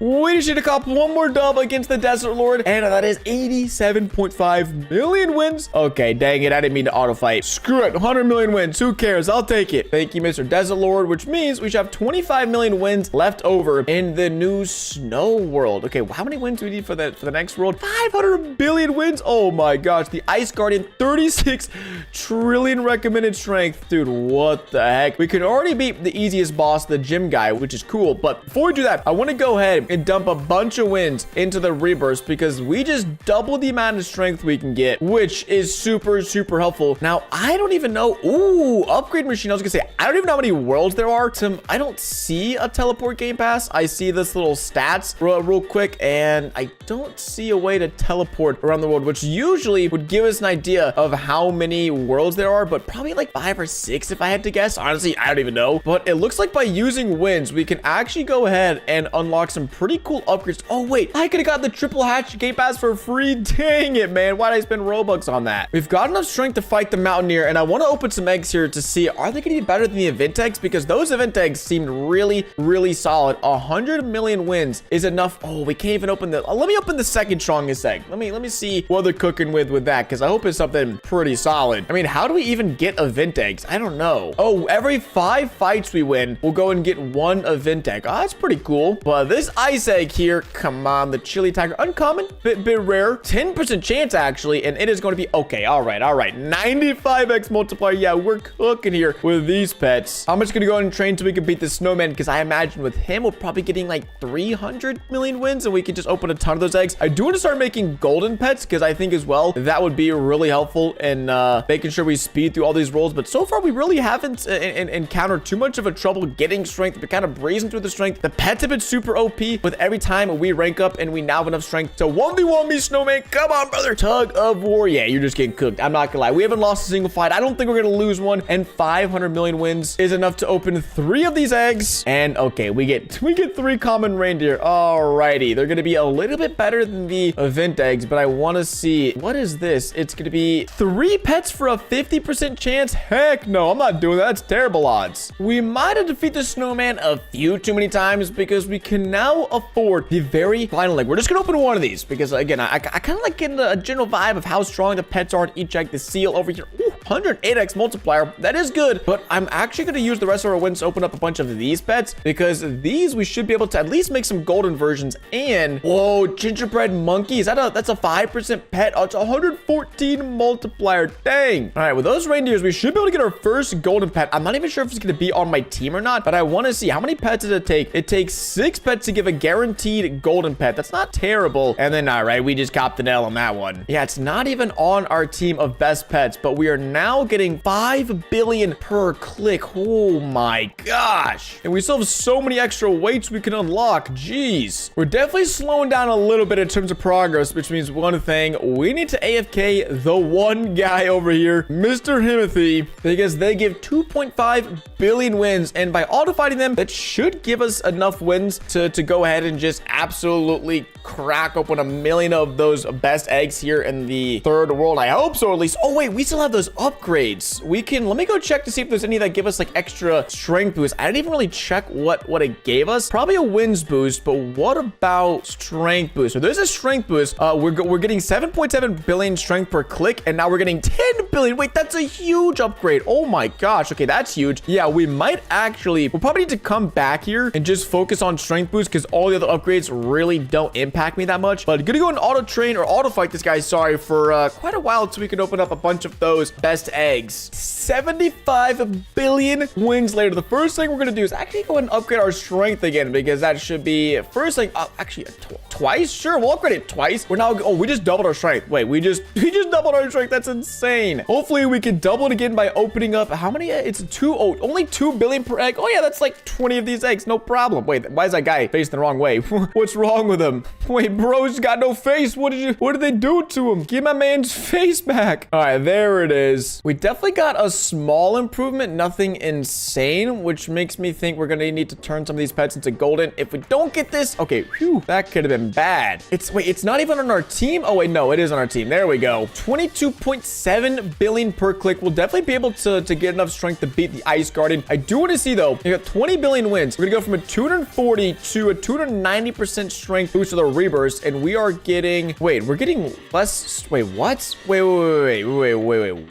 We just need to cop one more dub against the Desert Lord, and that is 87.5 million wins. Okay, dang it. I didn't mean to auto fight. Screw it. 100 million wins. Who cares? I'll take it. Thank you, Mr. Desert Lord, which means we should have 25 million wins left over in the new snow world. Okay, well, how many wins do we need for the next world? 500 billion wins. Oh my gosh. The Ice Guardian, 36 trillion recommended strength. Dude, what the heck? We can already beat the easiest boss, the gym guy, which is cool. But before we do that, I want to go ahead and dump a bunch of wins into the Rebirths because we just doubled the amount of strength we can get, which is super helpful. Now, I don't even know. Ooh, upgrade machine. I was gonna say, I don't even know how many worlds there are. I don't see a teleport game pass. I see this little stats real quick, and I don't see a way to teleport around the world, which usually would give us an idea of how many worlds there are, but probably like 5 or 6 if I had to guess. Honestly, I don't even know. But it looks like by using wins, we can actually go ahead and unlock some pretty cool upgrades. Oh wait, I could have got the triple hatch game pass for free. Dang it, man. Why did I spend Robux on that? We've got enough strength to fight the Mountaineer, and I want to open some eggs here to see, are they going to be better than the event eggs? Because those event eggs seemed really solid. 100 million wins is enough. Oh, we can't even open the, let me open the second strongest egg. Let me see what they're cooking with that, because I hope it's something pretty solid. I mean, how do we even get event eggs? I don't know. Oh, every 5 fights we win, we'll go and get 1 event egg. Oh, that's pretty cool. But this ice egg here, come on, the chili tiger, uncommon, bit rare, 10% chance actually, and it is going to be okay. All right, 95x multiplier. Yeah, we're cooking here with these pets. I'm just gonna go and train so we can beat the snowman, because I imagine with him we're probably getting like 300 million wins, and we can just open a ton of those eggs. I do want to start making golden pets, because I think as well that would be really helpful in making sure we speed through all these rolls. But so far we really haven't encountered too much of a trouble getting strength. We're kind of breezing through the strength. The pets have been super OP with every time we rank up, and we now have enough strength to 1v1 me, snowman. Come on, brother. Tug of war. Yeah, you're just getting cooked. I'm not gonna lie. We haven't lost a single fight. I don't think we're gonna lose one, and 500 million wins is enough to open 3 of these eggs. And okay, we get 3 common reindeer. Alrighty, they're gonna be a little bit better than the event eggs, but I want to see, what is this? It's gonna be 3 pets for a 50% chance. Heck no, I'm not doing that. That's terrible odds. We might have defeated the snowman a few too many times, because we can now afford the very final egg. We're just gonna open 1 of these because, again, I kind of like getting a general vibe of how strong the pets are in each egg. The seal over here, ooh, 108x multiplier. That is good, but I'm actually gonna use the rest of our wins to open up a bunch of these pets, because these we should be able to at least make some golden versions. And whoa, gingerbread monkey, that's a 5% pet. Oh, it's 114 multiplier. Dang. All right, with those reindeers, we should be able to get our first golden pet. I'm not even sure if it's gonna be on my team or not, but I want to see how many pets does it take. It takes 6 pets to give a guaranteed golden pet. That's not terrible. And then, all right, we just copped the nail on that one. Yeah, it's not even on our team of best pets, but we are now getting 5 billion per click. Oh my gosh. And we still have so many extra weights we can unlock. Jeez. We're definitely slowing down a little bit in terms of progress, which means one thing, we need to AFK the one guy over here, Mr. Himothy, because they give 2.5 billion wins, and by auto-fighting them, that should give us enough wins to go ahead and just absolutely crack open 1 million of those best eggs here in the third world. I hope so, at least. Oh wait, we still have those upgrades. Let me go check to see if there's any that give us like extra strength boost. I didn't even really check what it gave us. Probably a wins boost, but what about strength boost? So there's a strength boost. We're getting 7.7 billion strength per click, and now we're getting 10 billion. Wait, that's a huge upgrade. Oh my gosh. Okay, that's huge. Yeah, we'll probably need to come back here and just focus on strength boost because all the other upgrades really don't impact me that much. But gonna go and auto train or auto fight this guy, sorry, for quite a while so we can open up a bunch of those best eggs. 75 billion wins later. The first thing we're gonna do is actually go and upgrade our strength again, because that should be first thing. Actually, twice. Sure, we'll upgrade it twice. We're now. Oh, we just doubled our strength. Wait, we just doubled our strength. That's insane. Hopefully, we can double it again by opening up how many? It's only 2 billion per egg. Oh yeah, that's like 20 of these eggs. No problem. Wait, why is that guy facing the wrong way? What's wrong with him? Wait, bro's got no face. What did they do to him? Give my man's face back. All right, there it is. We definitely got a small improvement, nothing insane, which makes me think we're gonna need to turn some of these pets into golden. If we don't get this, okay, whew, that could have been bad. It's not even on our team. Oh wait, no, it is on our team. There we go. 22.7 billion per click. We'll definitely be able to get enough strength to beat the Ice Guardian. I do want to see though, you got 20 billion wins. We're gonna go from a 240 to a 290% strength boost to the Rebirths, and we are getting, we're getting less, what?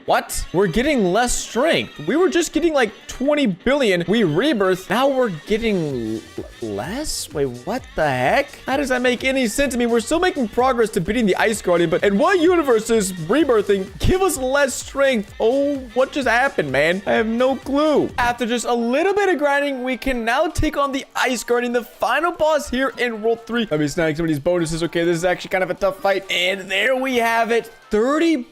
What? We're getting less strength. We were just getting like 20 billion. We rebirth. Now we're getting less? Wait, what the heck? How does that make any sense? I mean, we're still making progress to beating the Ice Guardian, but in what universe is rebirthing give us less strength? Oh, what just happened, man? I have no clue. After just a little bit of grinding, we can now take on the Ice Guardian, the final boss here in World 3. Let me snag some of these bonuses. Okay, this is actually kind of a tough fight. And there we have it. 30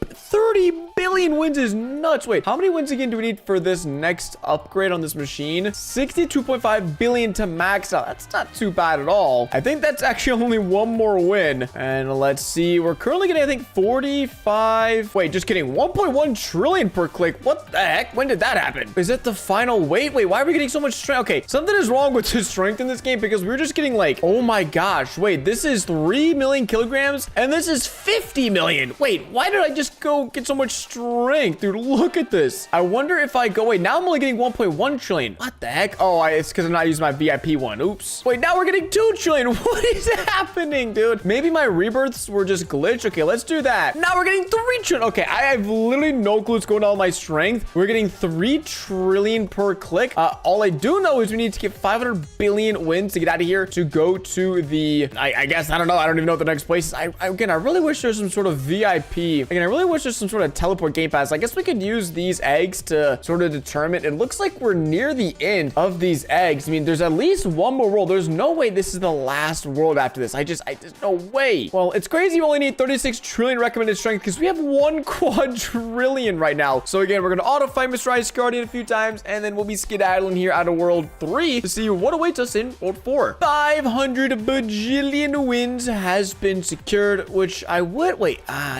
billion wins is nuts. Wait, how many wins again do we need for this next upgrade on this machine? 62.5 billion to max out. That's not too bad at all. I think that's actually only one more win. And let's see. We're currently getting, I think, 45. Wait, just kidding. 1.1 trillion per click. What the heck? When did that happen? Is it the final weight? Wait, why are we getting so much strength? Okay, something is wrong with the strength in this game because we're just getting like, oh my gosh. Wait, this is 3 million kilograms and this is 50 million. Wait, why did I just go get so much strength? Dude, look at this. I wonder if I go, wait, now I'm only getting 1.1 trillion. What the heck? Oh, it's because I'm not using my VIP one. Oops. Wait, now we're getting 2 trillion. What is happening, dude? Maybe my rebirths were just glitched. Okay, let's do that. Now we're getting 3 trillion. Okay, I have literally no clue what's going on with my strength. We're getting 3 trillion per click. All I do know is we need to get 500 billion wins to get out of here to go to the, I guess, I don't know. I don't even know what the next place is. Again, I really wish there's some sort of VIP. Again, I really wish there's some sort of teleport game pass. I guess we could use these eggs to sort of determine. It looks like we're near the end of these eggs. I mean, there's at least one more world. There's no way this is the last world after this. There's no way. Well, it's crazy you only need 36 trillion recommended strength because we have 1 quadrillion right now. So again, we're going to auto fight Mr. Ice Guardian a few times, and then we'll be skedaddling here out of World 3 to see what awaits us in World 4. 500 bajillion wins has been secured, which I would,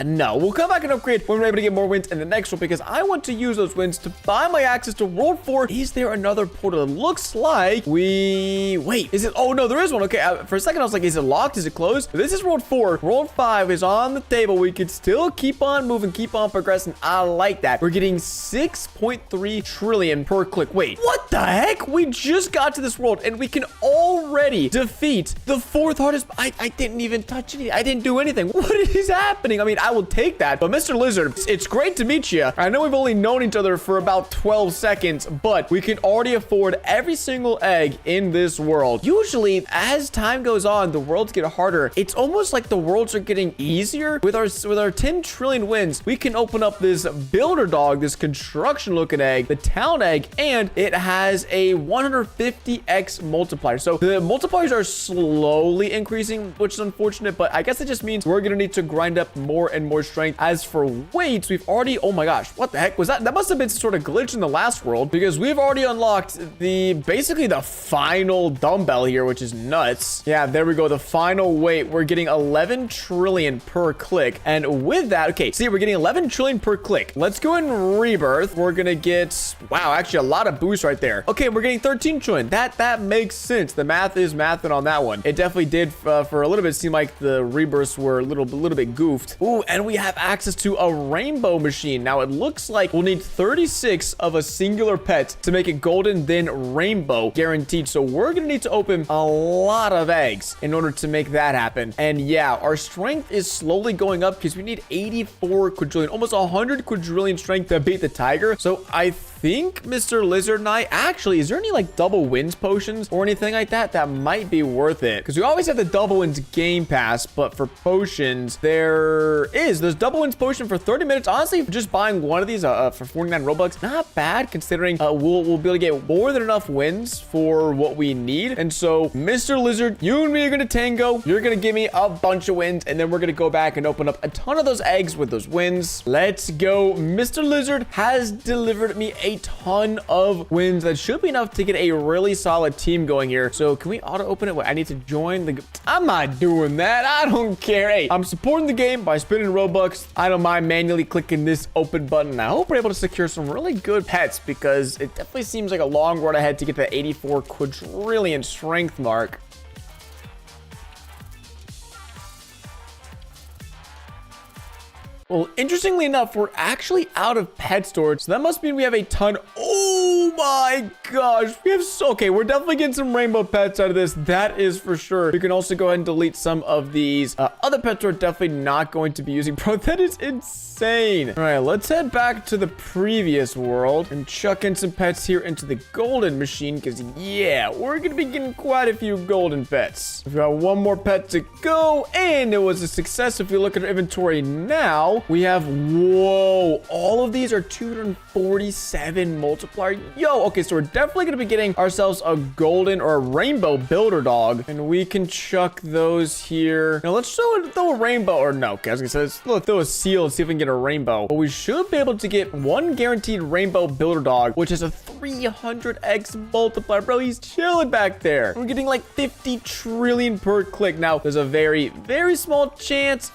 no. We'll come back and upgrade when we're able to get more wins in the next one because I want to use those wins to buy my access to World 4. Is there another portal? It looks like is it? Oh, no, there is one. Okay, for a second, I was like, is it locked? Is it closed? This is World 4. World 5 is on the table. We could still keep on moving, keep on progressing. I like that. We're getting 6.3 trillion per click. Wait, what the heck? We just got to this world and we can already defeat the 4th hardest. I didn't even touch anything. I didn't do anything. What is happening? I mean, I will take that. But Mr. Lizard, it's great to meet you. I know we've only known each other for about 12 seconds, but we can already afford every single egg in this world. Usually, as time goes on, the worlds get harder. It's almost like the worlds are getting easier. With our 10 trillion wins, we can open up this builder dog, this construction looking egg, the town egg, and it has a 150x multiplier. So the multipliers are slowly increasing, which is unfortunate, but I guess it just means we're gonna need to grind up more and more strength. As for weights, we've already, oh my gosh, what the heck was that? That must have been some sort of glitch in the last world, because we've already unlocked basically the final dumbbell here, which is nuts. Yeah, there we go. The final weight. We're getting 11 trillion per click. And with that, okay, see, we're getting 11 trillion per click. Let's go and rebirth. We're gonna get, wow, actually a lot of boost right there. Okay, we're getting 13 trillion. That makes sense. The math is mathing on that one. It definitely did for a little bit seem like the rebirths were a little bit goofed. Ooh, and we have access to a rainbow machine. Now it looks like we'll need 36 of a singular pet to make it golden, then rainbow guaranteed. So we're gonna need to open a lot of eggs in order to make that happen. And yeah, our strength is slowly going up because we need 84 quadrillion, almost 100 quadrillion strength to beat the tiger. So I think Mr. Lizard and I, actually, is there any like double wins potions or anything like that that might be worth it? Because we always have the double wins game pass, but for potions, there's double wins potion for 30 minutes. Honestly, just buying one of these for 49 Robux, not bad considering we'll be able to get more than enough wins for what we need. And so Mr. Lizard, you and me are gonna tango. You're gonna give me a bunch of wins, and then we're gonna go back and open up a ton of those eggs with those wins. Let's go. Mr. Lizard has delivered me a ton of wins. That should be enough to get a really solid team going here. So can we auto open it? Wait, I need to join the... I'm not doing that. I don't care. Hey, I'm supporting the game by spending Robux. I don't mind manually clicking this open button. I hope we're able to secure some really good pets, because it definitely seems like a long road ahead to get the 84 quadrillion strength mark. Well, interestingly enough, we're actually out of pet storage. So that must mean we have a ton. Oh my gosh. We have okay, we're definitely getting some rainbow pets out of this. That is for sure. We can also go ahead and delete some of these other pets we're definitely not going to be using. Bro, that is insane. All right, let's head back to the previous world and chuck in some pets here into the golden machine, because yeah, we're going to be getting quite a few golden pets. We've got one more pet to go, and it was a success. If you look at our inventory now, we have, whoa, all of these are 247 multiplier. Yo, okay, so we're definitely going to be getting ourselves a golden or a rainbow builder dog, and we can chuck those here. Now let's throw a rainbow, or no, okay, I was gonna say, let's throw a seal and see if we can get a rainbow. But we should be able to get one guaranteed rainbow builder dog, which is a 300x multiplier. Bro, he's chilling back there. We're getting like 50 trillion per click. Now there's a very, very small chance.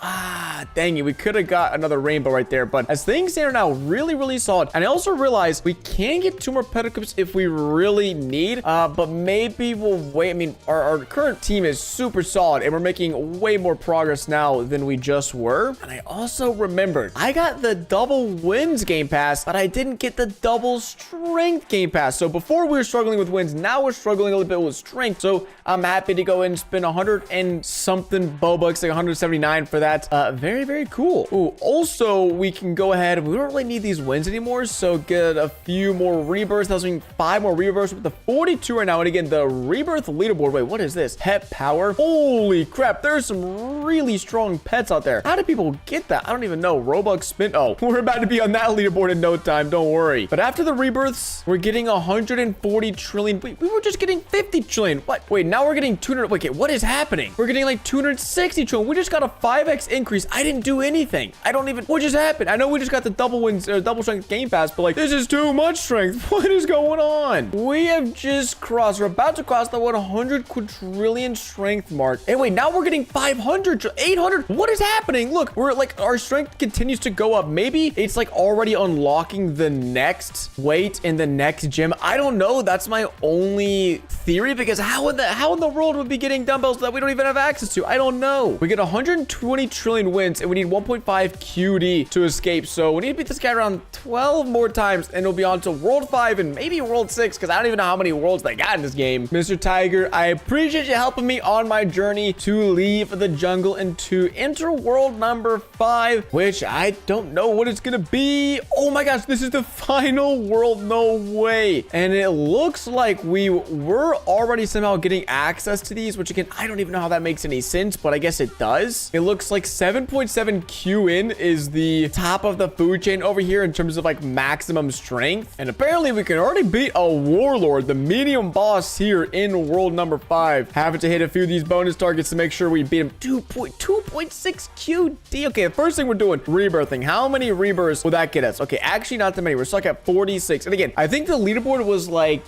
Dang it, we could have got another rainbow right there, but as things stand now, really, really solid. And I also realized we can get 2 more pet equips if we really need, but maybe we'll wait. I mean, our current team is super solid, and we're making way more progress now than we just were. And I also remembered I got the double wins game pass, but I didn't get the double strength game pass. So before we were struggling with wins, now we're struggling a little bit with strength. So I'm happy to go and spend 100 and something Robux, like 179 for that. Very, very cool. Ooh, also, we can go ahead. We don't really need these wins anymore, so get a few more rebirths. That was mean 5 more rebirths with the 42 right now. And again, the rebirth leaderboard. Wait, what is this? Pet power. Holy crap. There's some really strong pets out there. How do people get that? I don't even know. Robux spin. Oh, we're about to be on that leaderboard in no time. Don't worry. But after the rebirths, we're getting 140 trillion. Wait, we were just getting 50 trillion. What? Wait, now we're getting 200. Wait, what is happening? We're getting like 260 trillion. We just got a 5x increase. I didn't do anything. I don't even, what just happened? I know we just got the double wins or double strength game pass, but like, this is too much strength. What is going on? We have just crossed, we're about to cross the 100 quadrillion strength mark. And wait, now we're getting 500, 800. What is happening? Look, we're like, our strength continues to go up. Maybe it's like already unlocking the next weight in the next gym. I don't know. That's my only theory, because how in the world would we be getting dumbbells that we don't even have access to? I don't know. We get 120 trillion wins, and we need 1.5 QD to escape. So we need to beat this guy around 12 more times, and it'll be on to World 5 and maybe World 6, because I don't even know how many worlds they got in this game. Mr. Tiger, I appreciate you helping me on my journey to leave the jungle and to enter world number 5, which I don't know what it's gonna be. Oh my gosh, this is the final world. No way. And it looks like we were already somehow getting access to these, which again, I don't even know how that makes any sense, but I guess it does. It looks like 7.7 QN is the top of the food chain over here in terms of like maximum strength. And apparently we can already beat a warlord, the medium boss here in world number 5. Having to hit a few of these bonus targets to make sure we beat him. 2.6 QD. Okay, the first thing we're doing, rebirthing. How many rebirths will that get us? Okay, actually not that many. We're stuck at 46. And again, I think the leaderboard was like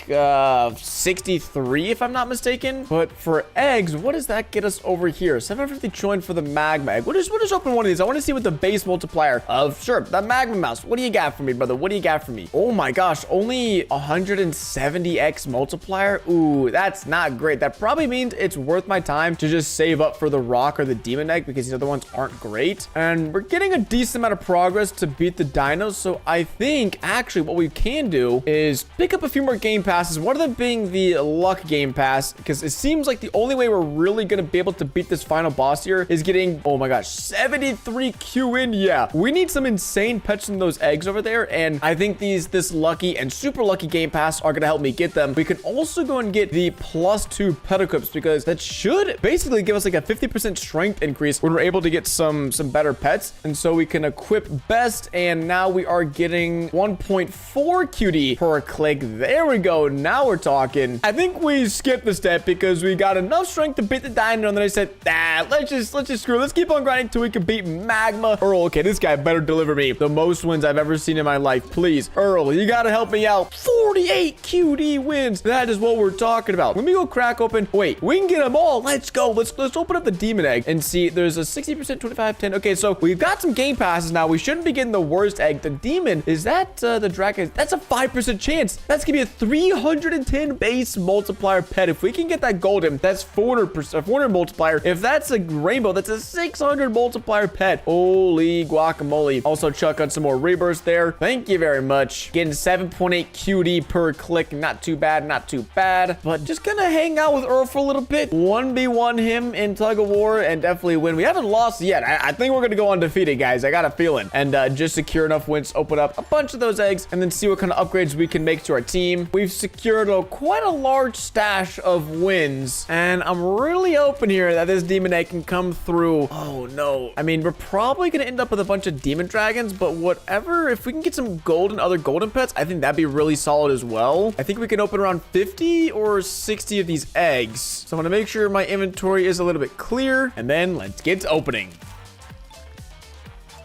63 if I'm not mistaken. But for eggs, what does that get us over here? 750 trillion for the magma egg. We'll just open one of these. I want to see what the base multiplier of, sure, the magma mouse. What do you got for me, brother? What do you got for me? Oh my gosh, only 170x multiplier. Ooh, that's not great. That probably means it's worth my time to just save up for the rock or the demon egg because these other ones aren't great. And we're getting a decent amount of progress to beat the dinos. So I think actually what we can do is pick up a few more game passes. One of them being the luck game pass, because it seems like the only way we're really going to be able to beat this final boss here is getting, oh my gosh, 73 Q in. Yeah, we need some insane pets in those eggs over there. And I think this lucky and super lucky game pass are going to help me get them. We can also go and get the +2 pet equips because that should basically give us like a 50% strength increase when we're able to get some better pets. And so we can equip best. And now we are getting 1.4 QD per click. There we go. Now we're talking. I think we skipped the step because we got enough strength to beat the dino. And then I said, let's just screw it. Let's keep on grinding till we can beat Magma Earl. Okay, this guy better deliver me the most wins I've ever seen in my life. Please, Earl, you gotta help me out. 48 QD wins. That is what we're talking about. Let me go crack open. Wait, we can get them all. Let's go. Let's open up the demon egg and see. There's a 60%, 25, 10. Okay, so we've got some game passes now. We shouldn't be getting the worst egg. The demon, is that the dragon? That's a 5% chance. That's gonna be a 310 base multiplier pet. If we can get that golden, that's 400 multiplier. If that's a rainbow, that's a 600 multiplier pet. Holy guacamole. Also chuck on some more rebirths there. Thank you very much. Getting 7.8 QD per click. Not too bad, not too bad. But just gonna hang out with Earl for a little bit. 1v1 him in tug of war and definitely win. We haven't lost yet. I think we're gonna go undefeated, guys. I got a feeling. And just secure enough wins to open up a bunch of those eggs and then see what kind of upgrades we can make to our team. We've secured quite a large stash of wins. And I'm really hoping here that this demon egg can come through. Oh no. I mean, we're probably gonna end up with a bunch of demon dragons, but whatever. If we can get some other golden pets, I think that'd be really solid as well. I think we can open around 50 or 60 of these eggs. So I'm gonna make sure my inventory is a little bit clear, and then let's get to opening.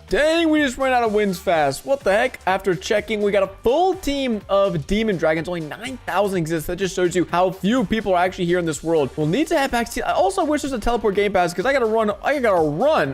Dang, we just ran out of wins fast. What the heck? After checking, we got a full team of demon dragons. Only 9,000 exist. That just shows you how few people are actually here in this world. We'll need to head back to... I also wish there's a teleport game pass because I gotta run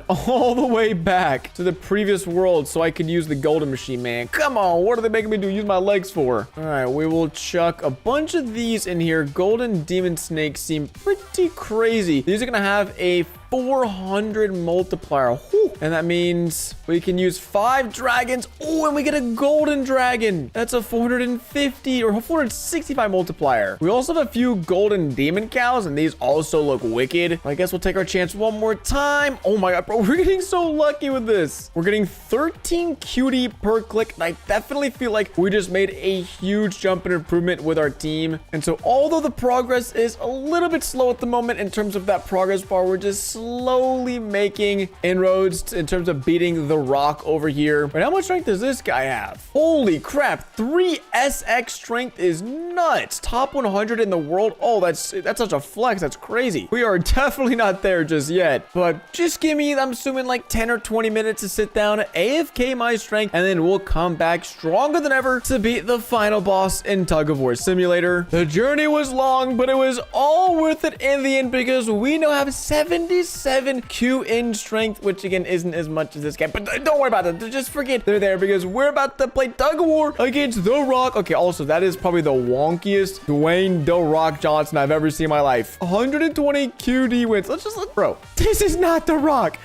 all the way back to the previous world so I could use the golden machine, man. Come on, what are they making me do? Use my legs for? All right, we will chuck a bunch of these in here. Golden demon snakes seem pretty crazy. These are gonna have a 400 multiplier. Whew. And that means we can use 5 dragons. Oh, and we get a golden dragon. That's a 450 or 465 multiplier. We also have a few golden demon cows, and these also look wicked. I guess we'll take our chance one more time. Oh my god, bro, we're getting so lucky with this. We're getting 13 QD per click, and I definitely feel like we just made a huge jump in improvement with our team. And so although the progress is a little bit slow at the moment in terms of that progress bar, we're just slowly making inroads in terms of beating the rock over here. But how much strength does this guy have? Holy crap, 3 SX strength is nuts. Top 100 in the world. Oh, that's such a flex. That's crazy. We are definitely not there just yet, but just give me, I'm assuming, like 10 or 20 minutes to sit down, AFK my strength, and then we'll come back stronger than ever to beat the final boss in Tug of War Simulator. The journey was long, but it was all worth it in the end because we now have 77 Q in strength, which again isn't as much as this guy, but don't worry about it. Just forget they're there because we're about to play Tug of War against The Rock. Okay, also that is probably the wonkiest Dwayne The Rock Johnson I've ever seen in my life. 120 QD wins. Bro, this is not The Rock.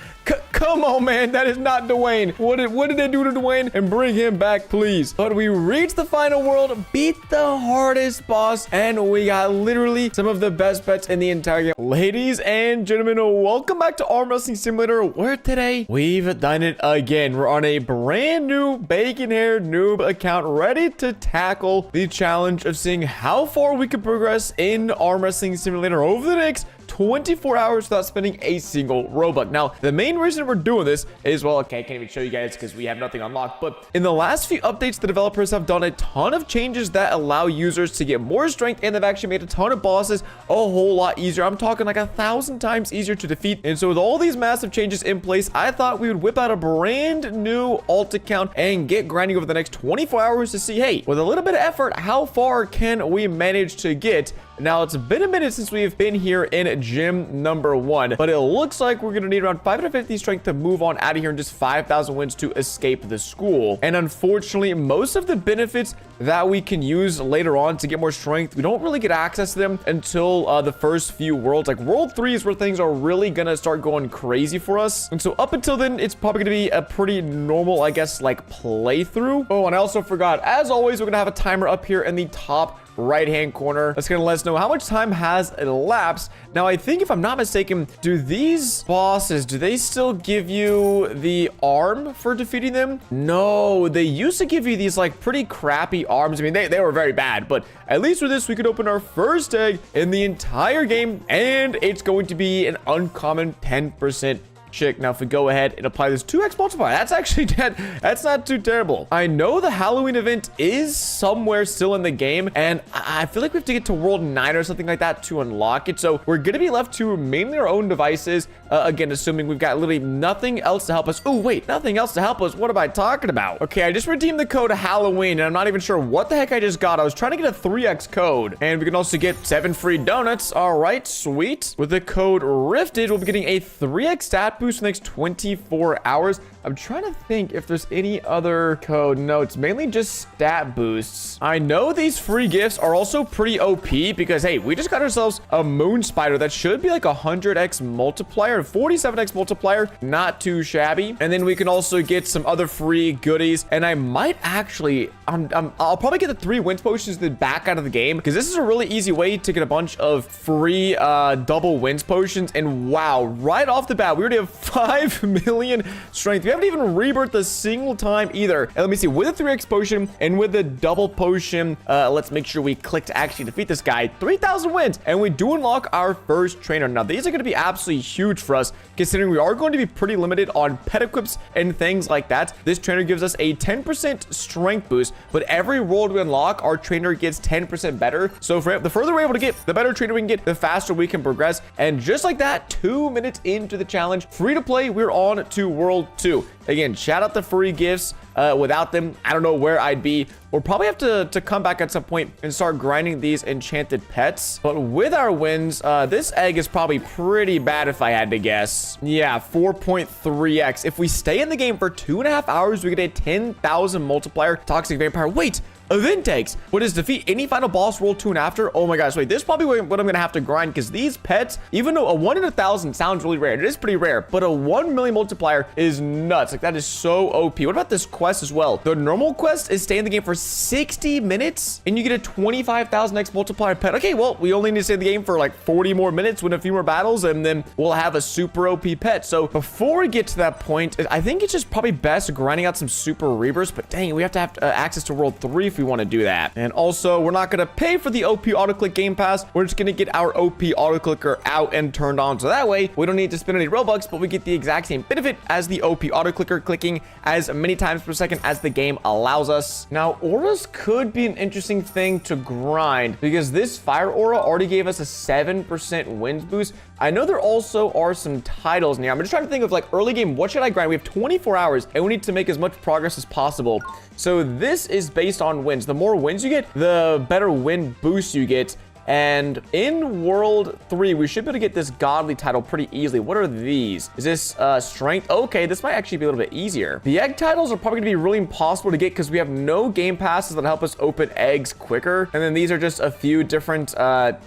Come on, man. That is not Dwayne. What did they do to Dwayne? And bring him back, please. But we reached the final world, beat the hardest boss, and we got literally some of the best pets in the entire game. Ladies and gentlemen, welcome back to Arm Wrestling Simulator, where today we've done it again. We're on a brand new bacon-haired noob account, ready to tackle the challenge of seeing how far we can progress in Arm Wrestling Simulator over the next 24 hours without spending a single Robux. Now, the main reason we're doing this is, well, okay, I can't even show you guys because we have nothing unlocked, but in the last few updates, the developers have done a ton of changes that allow users to get more strength, and they've actually made a ton of bosses a whole lot easier. I'm talking like 1,000 times easier to defeat. And so with all these massive changes in place, I thought we would whip out a brand new alt account and get grinding over the next 24 hours to see, hey, with a little bit of effort, how far can we manage to get? Now, it's been a minute since we've been here in gym number 1, but it looks like we're going to need around 550 strength to move on out of here and just 5,000 wins to escape the school. And unfortunately, most of the benefits that we can use later on to get more strength, we don't really get access to them until the first few worlds. Like world 3 is where things are really going to start going crazy for us. And so up until then, it's probably going to be a pretty normal, I guess, like playthrough. Oh, and I also forgot, as always, we're going to have a timer up here in the top right hand corner. That's gonna let us know how much time has elapsed. Now, I think if I'm not mistaken, do these bosses, do they still give you the arm for defeating them? No, they used to give you these like pretty crappy arms. I mean, they were very bad, but at least with this, we could open our first egg in the entire game, and it's going to be an uncommon 10% chick. Now, if we go ahead and apply this 2x multiplier, that's actually that's not too terrible. I know the Halloween event is somewhere still in the game, and I feel like we have to get to world 9 or something like that to unlock it. So we're gonna be left to mainly our own devices, again, assuming we've got literally nothing else to help us. Oh wait, nothing else to help us. What am I talking about? Okay, I just redeemed the code Halloween, and I'm not even sure what the heck I just got. I was trying to get a 3x code, and we can also get 7 free donuts. All right, sweet. With the code Rifted, we'll be getting a 3x stat boost for the next 24 hours. I'm trying to think if there's any other code. No, it's mainly just stat boosts. I know these free gifts are also pretty OP because, hey, we just got ourselves a moon spider that should be like 100x multiplier, 47x multiplier. Not too shabby. And then we can also get some other free goodies. And I might actually, I'll probably get the 3 wins potions then back out of the game because this is a really easy way to get a bunch of free double wins potions. And wow, right off the bat, we already have 5 million strength. We haven't even rebirthed a single time either. And let me see, with the 3x potion and with the double potion, let's make sure we click to actually defeat this guy. 3,000 wins, and we do unlock our first trainer. Now, these are going to be absolutely huge for us, considering we are going to be pretty limited on pet equips and things like that. This trainer gives us a 10% strength boost, but every world we unlock, our trainer gets 10% better. So the further we're able to get, the better trainer we can get, the faster we can progress. And just like that, 2 minutes into the challenge, free to play, we're on to world 2. Again, shout out the free gifts. Without them, I don't know where I'd be. We'll probably have to come back at some point and start grinding these enchanted pets. But with our wins, this egg is probably pretty bad if I had to guess. Yeah, 4.3x. If we stay in the game for 2.5 hours, we get a 10,000 multiplier toxic vampire. Wait, event eggs. What is defeat any final boss world 2 and after? Oh my gosh, wait, this is probably what I'm gonna have to grind, because these pets, even though a 1 in 1,000 sounds really rare, it is pretty rare, but a 1 million multiplier is nuts. Like, that is so OP. What about this quest as well? The normal quest is stay in the game for 60 minutes and you get a 25,000x multiplier pet. Okay, well, we only need to stay in the game for like 40 more minutes, win a few more battles, and then we'll have a super OP pet. So before we get to that point, I think it's just probably best grinding out some super rebirths, but dang, we have to have access to world 3 if we want to do that. And also, we're not going to pay for the OP autoclick game pass. We're just going to get our OP autoclicker out and turned on, so that way we don't need to spend any Robux, but we get the exact same benefit as the OP autoclicker, clicking as many times per second as the game allows us. Now, auras could be an interesting thing to grind, because this fire aura already gave us a 7% wins boost. I know there also are some titles in here. I'm just trying to think of, like, early game, what should I grind? We have 24 hours and we need to make as much progress as possible. So this is based on wins. The more wins you get, the better win boost you get. And in world 3, we should be able to get this godly title pretty easily. What are these? Is this strength? Okay, this might actually be a little bit easier. The egg titles are probably gonna be really impossible to get because we have no game passes that help us open eggs quicker. And then these are just a few different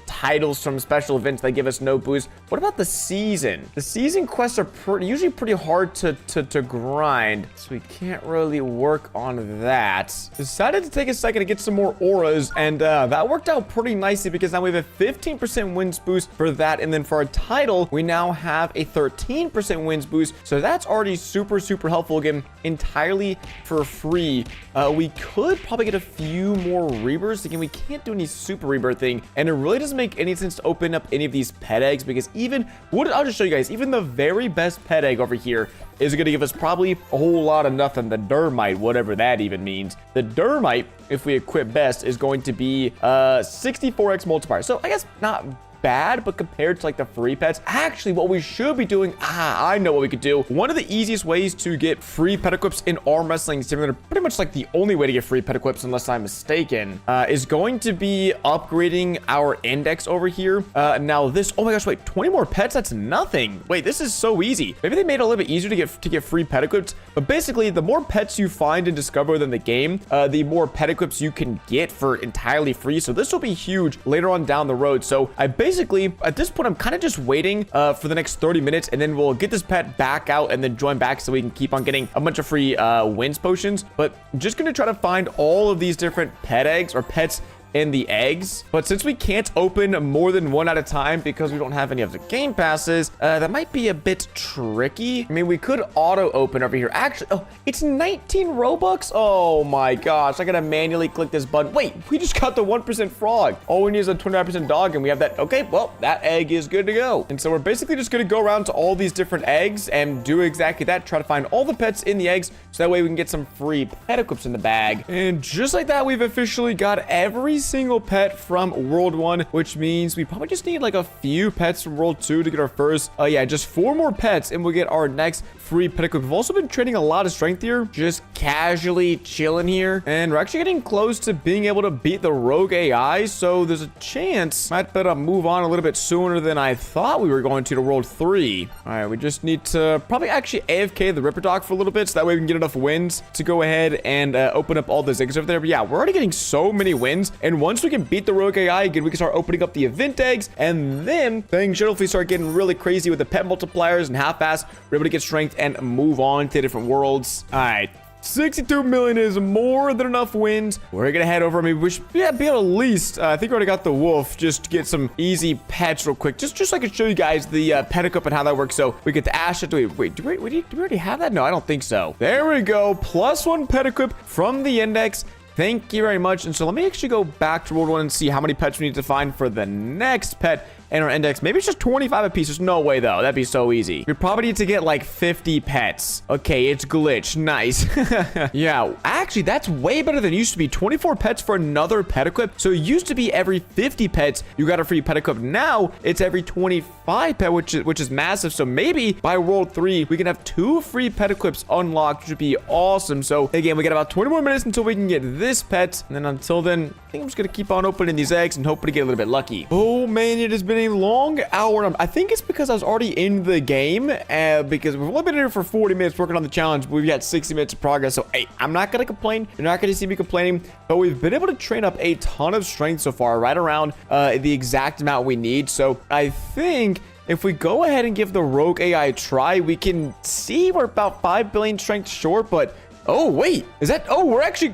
titles from special events that give us no boost. What about the season? The season quests are usually pretty hard to grind, so we can't really work on that. Decided to take a second to get some more auras, and that worked out pretty nicely because because now we have a 15% wins boost for that. And then for our title, we now have a 13% wins boost. So that's already super, super helpful. Again, entirely for free. We could probably get a few more rebirths. Again, we can't do any super rebirthing, and it really doesn't make any sense to open up any of these pet eggs, because I'll just show you guys, even the very best pet egg over here is going to give us probably a whole lot of nothing. The Dermite, whatever that even means. The Dermite, if we equip best, is going to be 64x multiplier. So I guess not bad, but compared to like the free pets, actually what we should be doing, I know what we could do. One of the easiest ways to get free pet equips in arm wrestling simulator, pretty much like the only way to get free pet equips unless I'm mistaken, is going to be upgrading our index over here. Now this, oh my gosh, wait, 20 more pets, that's nothing. Wait, this is so easy. Maybe they made it a little bit easier to get free pet equips, but basically the more pets you find and discover within the game, the more pet equips you can get for entirely free. So this will be huge later on down the road. So I basically, at this point, I'm kind of just waiting for the next 30 minutes, and then we'll get this pet back out and then join back so we can keep on getting a bunch of free wins potions. But I'm just going to try to find all of these different pet eggs or pets in the eggs. But since we can't open more than one at a time because we don't have any of the game passes, that might be a bit tricky. I mean, we could auto open over here. Actually, oh, it's 19 Robux. Oh my gosh, I gotta manually click this button. Wait, we just got the 1% frog. All we need is a 29% dog, and we have that. Okay, well, that egg is good to go. And so we're basically just gonna go around to all these different eggs and do exactly that. Try to find all the pets in the eggs so that way we can get some free pet equips in the bag. And just like that, we've officially got every single pet from World 1, which means we probably just need like a few pets from World 2 to get our first, just 4 more pets and we'll get our next free pet equip. We've also been trading a lot of strength here, just casually chilling here, and we're actually getting close to being able to beat the rogue AI, so there's a chance might better move on a little bit sooner than I thought we were going to World 3. All right, we just need to probably actually AFK the Ripper Dog for a little bit so that way we can get enough wins to go ahead and open up all the eggs over there. But yeah, we're already getting so many wins, and once we can beat the rogue AI again, we can start opening up the event eggs, and then things should hopefully start getting really crazy with the pet multipliers and how fast we're able to get strength and move on to different worlds. All right, 62 million is more than enough wins. We're gonna head over. Maybe we should be able to at least, I think we already got the wolf, just to get some easy pets real quick, just so I can show you guys the pet equip and how that works. So we get the Ash. Do we already have that? No, I don't think so. There we go. +1 pet equip from the index. Thank you very much. And so let me actually go back to World 1 and see how many pets we need to find for the next pet in our index. Maybe it's just 25 apiece. There's no way, though. That'd be so easy. We probably need to get like 50 pets. Okay, it's glitched. Nice. Yeah, actually, that's way better than it used to be. 24 pets for another pet equip. So it used to be every 50 pets, you got a free pet equip. Now it's every 25 pet, which is massive. So maybe by World 3, we can have 2 free pet equips unlocked, which would be awesome. So again, we got about 20 more minutes until we can get this pet. And then until then, I think I'm just going to keep on opening these eggs and hoping to get a little bit lucky. Oh, man, it has been a long hour. I think it's because I was already in the game, because we've only been here for 40 minutes working on the challenge. We've got 60 minutes of progress. So, hey, I'm not going to complain. You're not going to see me complaining, but we've been able to train up a ton of strength so far, right around the exact amount we need. So I think if we go ahead and give the rogue AI a try, we can see we're about 5 billion strength short, but oh, wait, is that, oh, we're actually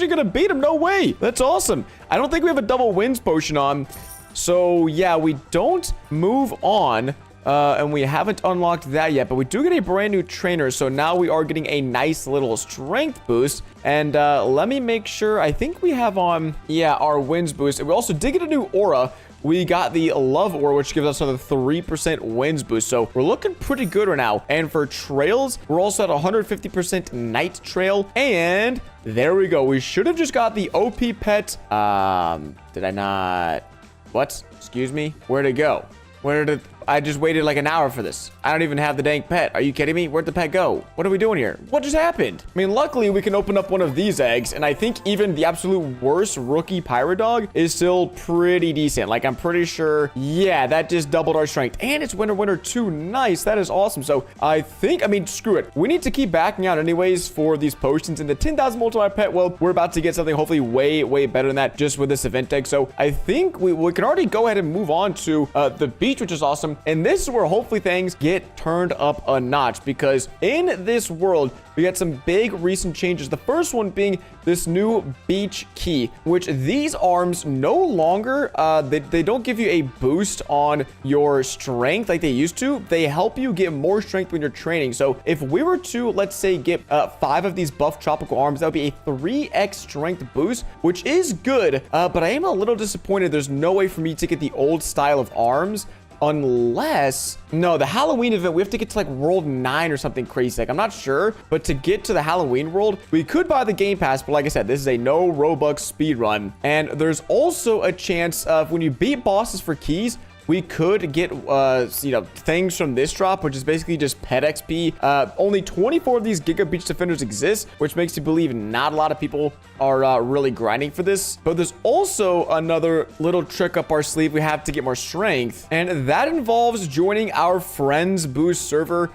gonna beat him. No way. That's awesome. I don't think we have a double wins potion on. So yeah, we don't move on. And we haven't unlocked that yet, but we do get a brand new trainer. So now we are getting a nice little strength boost. And let me make sure. I think we have on, our wins boost. And we also did get a new aura. We got the love aura, which gives us another 3% wins boost. So we're looking pretty good right now. And for trails, we're also at 150% night trail. And there we go. We should have just got the OP pet. Did I not? What? Excuse me? Where'd it go? Where did it? I just waited like an hour for this. I don't even have the dang pet. Are you kidding me? Where'd the pet go? What are we doing here? What just happened? I mean, luckily we can open up one of these eggs, and I think even the absolute worst rookie pirate dog is still pretty decent. Like, I'm pretty sure, yeah, that just doubled our strength. And it's winter 2. Nice. That is awesome. So I think, I mean, screw it. We need to keep backing out anyways for these potions. And the 10,000 multiplier pet, well, we're about to get something hopefully way, way better than that just with this event egg. So I think we can already go ahead and move on to the beach, which is awesome. awesome. And this is where hopefully things get turned up a notch, because in this world, we got some big recent changes. The first one being this new beach key, which these arms no longer, they don't give you a boost on your strength like they used to. They help you get more strength when you're training. So if we were to, let's say, get 5 of these buff tropical arms, that would be a 3x strength boost, which is good. But I am a little disappointed there's no way for me to get the old style of arms. Unless, no, the Halloween event, we have to get to like world 9 or something crazy. Like, I'm not sure, but to get to the Halloween world, we could buy the game pass. But like I said, this is a no Robux speed run. And there's also a chance of when you beat bosses for keys, we could get, things from this drop, which is basically just pet XP. Only 24 of these Giga Beach Defenders exist, which makes you believe not a lot of people are really grinding for this. But there's also another little trick up our sleeve. We have to get more strength, and that involves joining our Friends Boost server.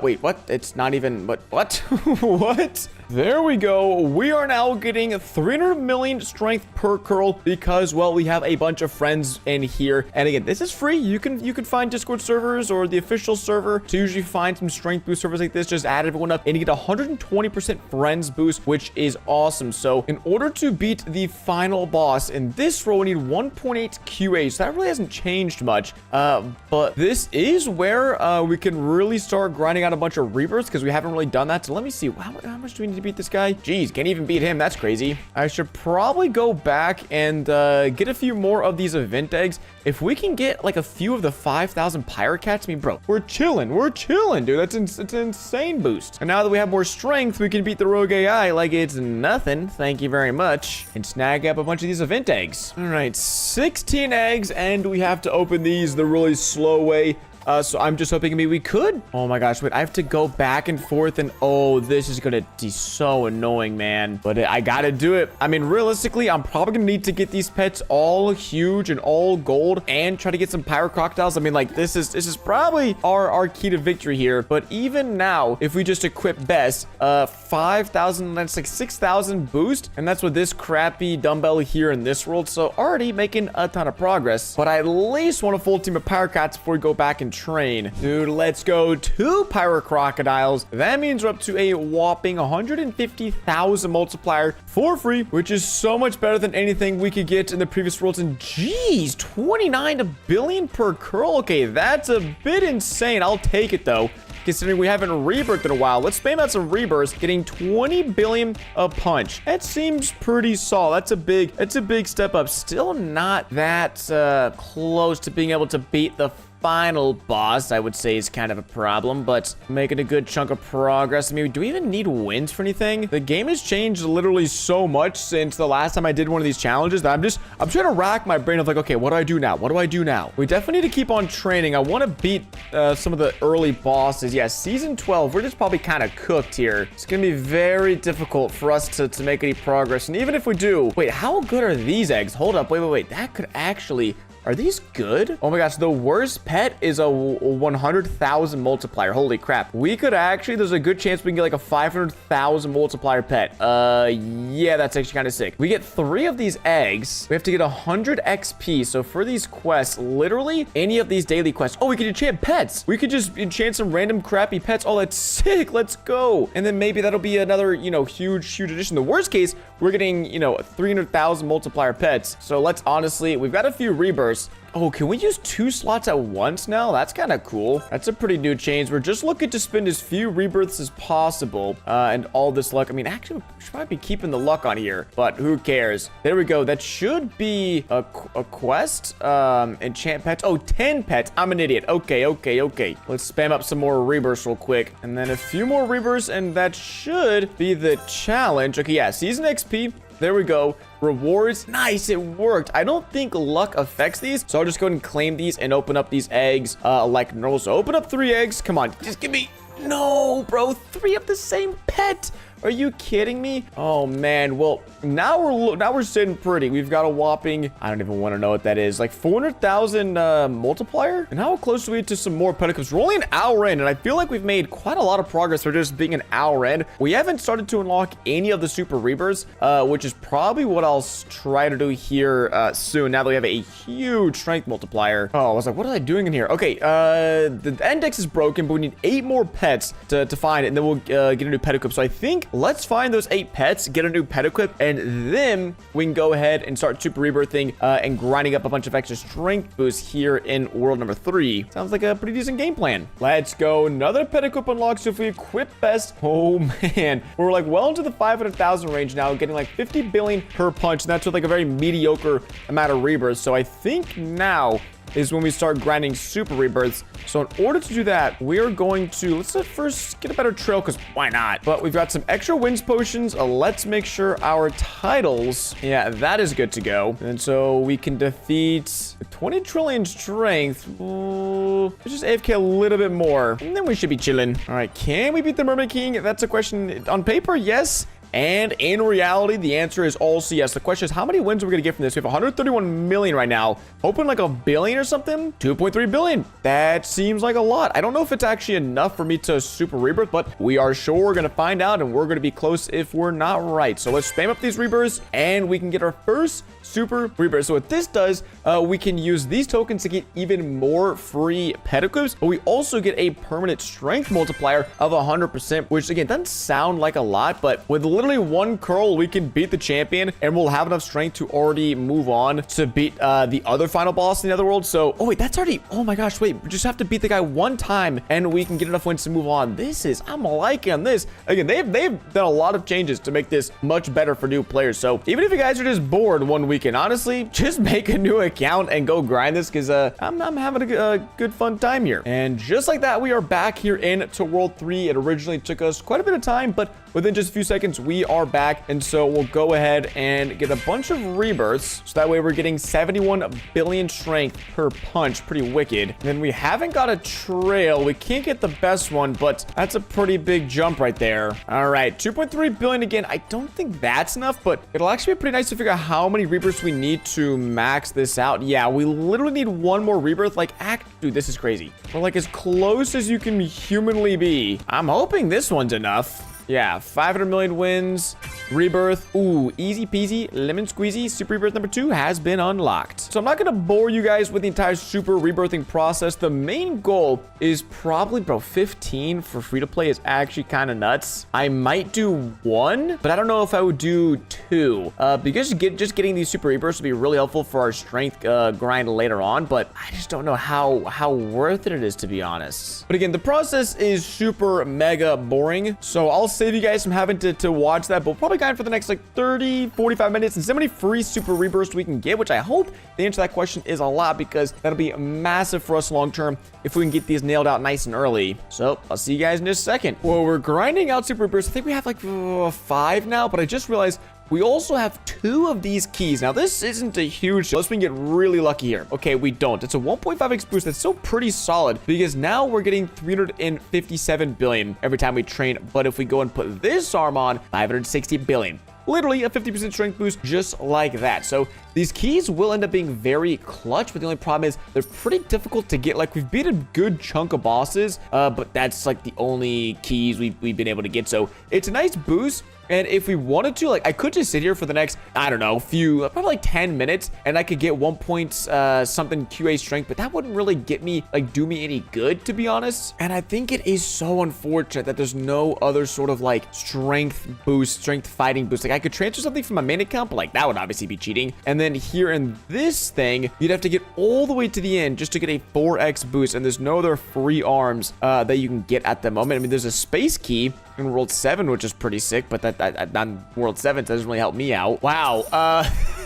Wait, what? It's not even, what? What? There we go. We are now getting 300 million strength per curl because, well, we have a bunch of friends in here. And again, this is free. You can find Discord servers or the official server to usually find some strength boost servers like this. Just add everyone up and you get 120% friends boost, which is awesome. So in order to beat the final boss in this role, we need 1.8 QA. So that really hasn't changed much. But this is where we can really start grinding out a bunch of rebirths, because we haven't really done that. So let me see. How much do we need to beat this guy? Jeez, can't even beat him. That's crazy. I should probably go back and get a few more of these event eggs. If we can get like a few of the 5,000 pirate cats, I mean, bro, we're chilling, dude. It's an insane boost. And now that we have more strength, we can beat the rogue AI like it's nothing. Thank you very much. And snag up a bunch of these event eggs. All right, 16 eggs, and we have to open these the really slow way. So I'm just hoping maybe we could. Oh my gosh, wait, I have to go back and forth, and oh, this is gonna be so annoying, man. But I gotta do it. I mean, realistically, I'm probably gonna need to get these pets all huge and all gold and try to get some pyro crocodiles. I mean, like, this is probably our key to victory here. But even now, if we just equip best, 5,000, that's like 6,000 boost, and that's with this crappy dumbbell here in this world. So already making a ton of progress. But I at least want a full team of pyro cats before we go back and train. Dude, let's go. 2 pyro crocodiles. That means we're up to a whopping 150,000 multiplier for free, which is so much better than anything we could get in the previous worlds. And geez, 29 billion per curl. Okay, that's a bit insane. I'll take it though, considering we haven't rebirthed in a while. Let's spam out some rebirths, getting 20 billion a punch. That seems pretty solid. That's a big step up. Still not that close to being able to beat the final boss. I would say is kind of a problem, but making a good chunk of progress. I mean, do we even need wins for anything? The game has changed literally so much since the last time I did one of these challenges that I'm trying to rack my brain of like, okay, what do I do now? What do I do now? We definitely need to keep on training. I want to beat some of the early bosses. Yeah, season 12, we're just probably kind of cooked here. It's gonna be very difficult for us to make any progress. And even if we do, wait, how good are these eggs? Hold up, wait, that could actually... Are these good? Oh my gosh, the worst pet is a 100,000 multiplier. Holy crap. We could actually, there's a good chance we can get like a 500,000 multiplier pet. Yeah, that's actually kind of sick. We get 3 of these eggs. We have to get 100 XP. So for these quests, literally any of these daily quests. Oh, we could enchant pets. We could just enchant some random crappy pets. Oh, that's sick. Let's go. And then maybe that'll be another, huge addition. The worst case, we're getting, 300,000 multiplier pets. So let's honestly, we've got a few rebirths. Oh, can we use 2 slots at once now? That's kind of cool. That's a pretty new change. We're just looking to spend as few rebirths as possible. And all this luck. I mean, actually, we should probably be keeping the luck on here, but who cares? There we go. That should be a quest. Enchant pets. Oh, 10 pets. I'm an idiot. Okay. Let's spam up some more rebirths real quick. And then a few more rebirths, and that should be the challenge. Okay, yeah. Season XP. There we go. Rewards. Nice, it worked. I don't think luck affects these, so I'll just go ahead and claim these and open up these eggs like normal. So open up 3 eggs. Come on, just give me... No, bro, 3 of the same pet. Are you kidding me? Oh man, well, now we're sitting pretty. We've got a whopping, I don't even want to know what that is, like 400,000 multiplier. And how close are we to some more pedicubs? We're only an hour in, and I feel like we've made quite a lot of progress for just being an hour in. We haven't started to unlock any of the super rebirths, which is probably what I'll try to do here soon, now that we have a huge strength multiplier. Oh, I was like, what am I doing in here? Okay, the index is broken, but we need 8 more pets to find it, and then we'll get a new pet equip. So I think let's find those 8 pets, get a new pet equip, and then we can go ahead and start super rebirthing and grinding up a bunch of extra strength boosts here in world number 3. Sounds like a pretty decent game plan. Let's go. Another pet equip unlocked. So if we equip best, oh man, we're like well into the 500,000 range now, getting like 50 billion per punch, and that's with like a very mediocre amount of rebirths. So I think now is when we start grinding super rebirths. So in order to do that, we are going to, let's first get a better trail, because why not? But we've got some extra wins potions. Let's make sure our titles, yeah, that is good to go. And so we can defeat 20 trillion strength. Let's just AFK a little bit more, and then we should be chilling. All right, can we beat the Mermaid King? That's a question. On paper, yes. And in reality, the answer is also yes. The question is, how many wins are we going to get from this? We have 131 million right now. Hoping like a billion or something? 2.3 billion. That seems like a lot. I don't know if it's actually enough for me to super rebirth, but we are sure we're going to find out, and we're going to be close if we're not right. So let's spam up these rebirths, and we can get our first super rebirth. So what this does, we can use these tokens to get even more free pet equips, but we also get a permanent strength multiplier of 100%, which again doesn't sound like a lot, but with literally one curl, we can beat the champion, and we'll have enough strength to already move on to beat the other final boss in the other world. So, oh wait, that's already, oh my gosh, wait, we just have to beat the guy one time, and we can get enough wins to move on. I'm liking this. Again, they've done a lot of changes to make this much better for new players. So even if you guys are just bored one weekend, honestly, just make a new account and go grind this, because I'm having a good fun time here. And just like that, we are back here into world 3. It originally took us quite a bit of time, but within just a few seconds, we are back. And so we'll go ahead and get a bunch of rebirths. So that way we're getting 71 billion strength per punch. Pretty wicked. And then we haven't got a trail. We can't get the best one, but that's a pretty big jump right there. All right, 2.3 billion again. I don't think that's enough, but it'll actually be pretty nice to figure out how many rebirths we need to max this out. Yeah, we literally need one more rebirth. Like, dude, this is crazy. We're like as close as you can humanly be. I'm hoping this one's enough. Yeah, 500 million wins, rebirth. Ooh, easy peasy, lemon squeezy. Super rebirth number 2 has been unlocked. So I'm not going to bore you guys with the entire super rebirthing process. The main goal is probably, bro, 15 for free to play is actually kind of nuts. I might do 1, but I don't know if I would do 2. Because just getting these super rebirths would be really helpful for our strength grind later on, but I just don't know how worth it is, to be honest. But again, the process is super mega boring, so I'll save you guys from having to watch that, but we'll probably grind for the next like 30-45 minutes and see how many free super rebirths we can get, which I hope the answer to that question is a lot, because that'll be massive for us long term if we can get these nailed out nice and early. So I'll see you guys in just a second. Well, we're grinding out super rebirths. I think we have like 5 now, but I just realized we also have 2 of these keys. Now, this isn't a huge deal. Unless we can get really lucky here. Okay, we don't. It's a 1.5x boost. That's still pretty solid, because now we're getting 357 billion every time we train. But if we go and put this arm on, 560 billion. Literally a 50% strength boost just like that. So these keys will end up being very clutch, but the only problem is they're pretty difficult to get. Like, we've beat a good chunk of bosses, but that's like the only keys we've been able to get. So it's a nice boost. And if we wanted to, like, I could just sit here for the next, I don't know, probably like 10 minutes, and I could get 1 point something QA strength, but that wouldn't really get me, like, do me any good, to be honest. And I think it is so unfortunate that there's no other sort of, like, strength boost, strength fighting boost. Like, I could transfer something from my main account, but, like, that would obviously be cheating. And then here in this thing, you'd have to get all the way to the end just to get a 4x boost, and there's no other free arms that you can get at the moment. I mean, there's a space key in World 7, which is pretty sick, but that on World 7 doesn't really help me out. Wow,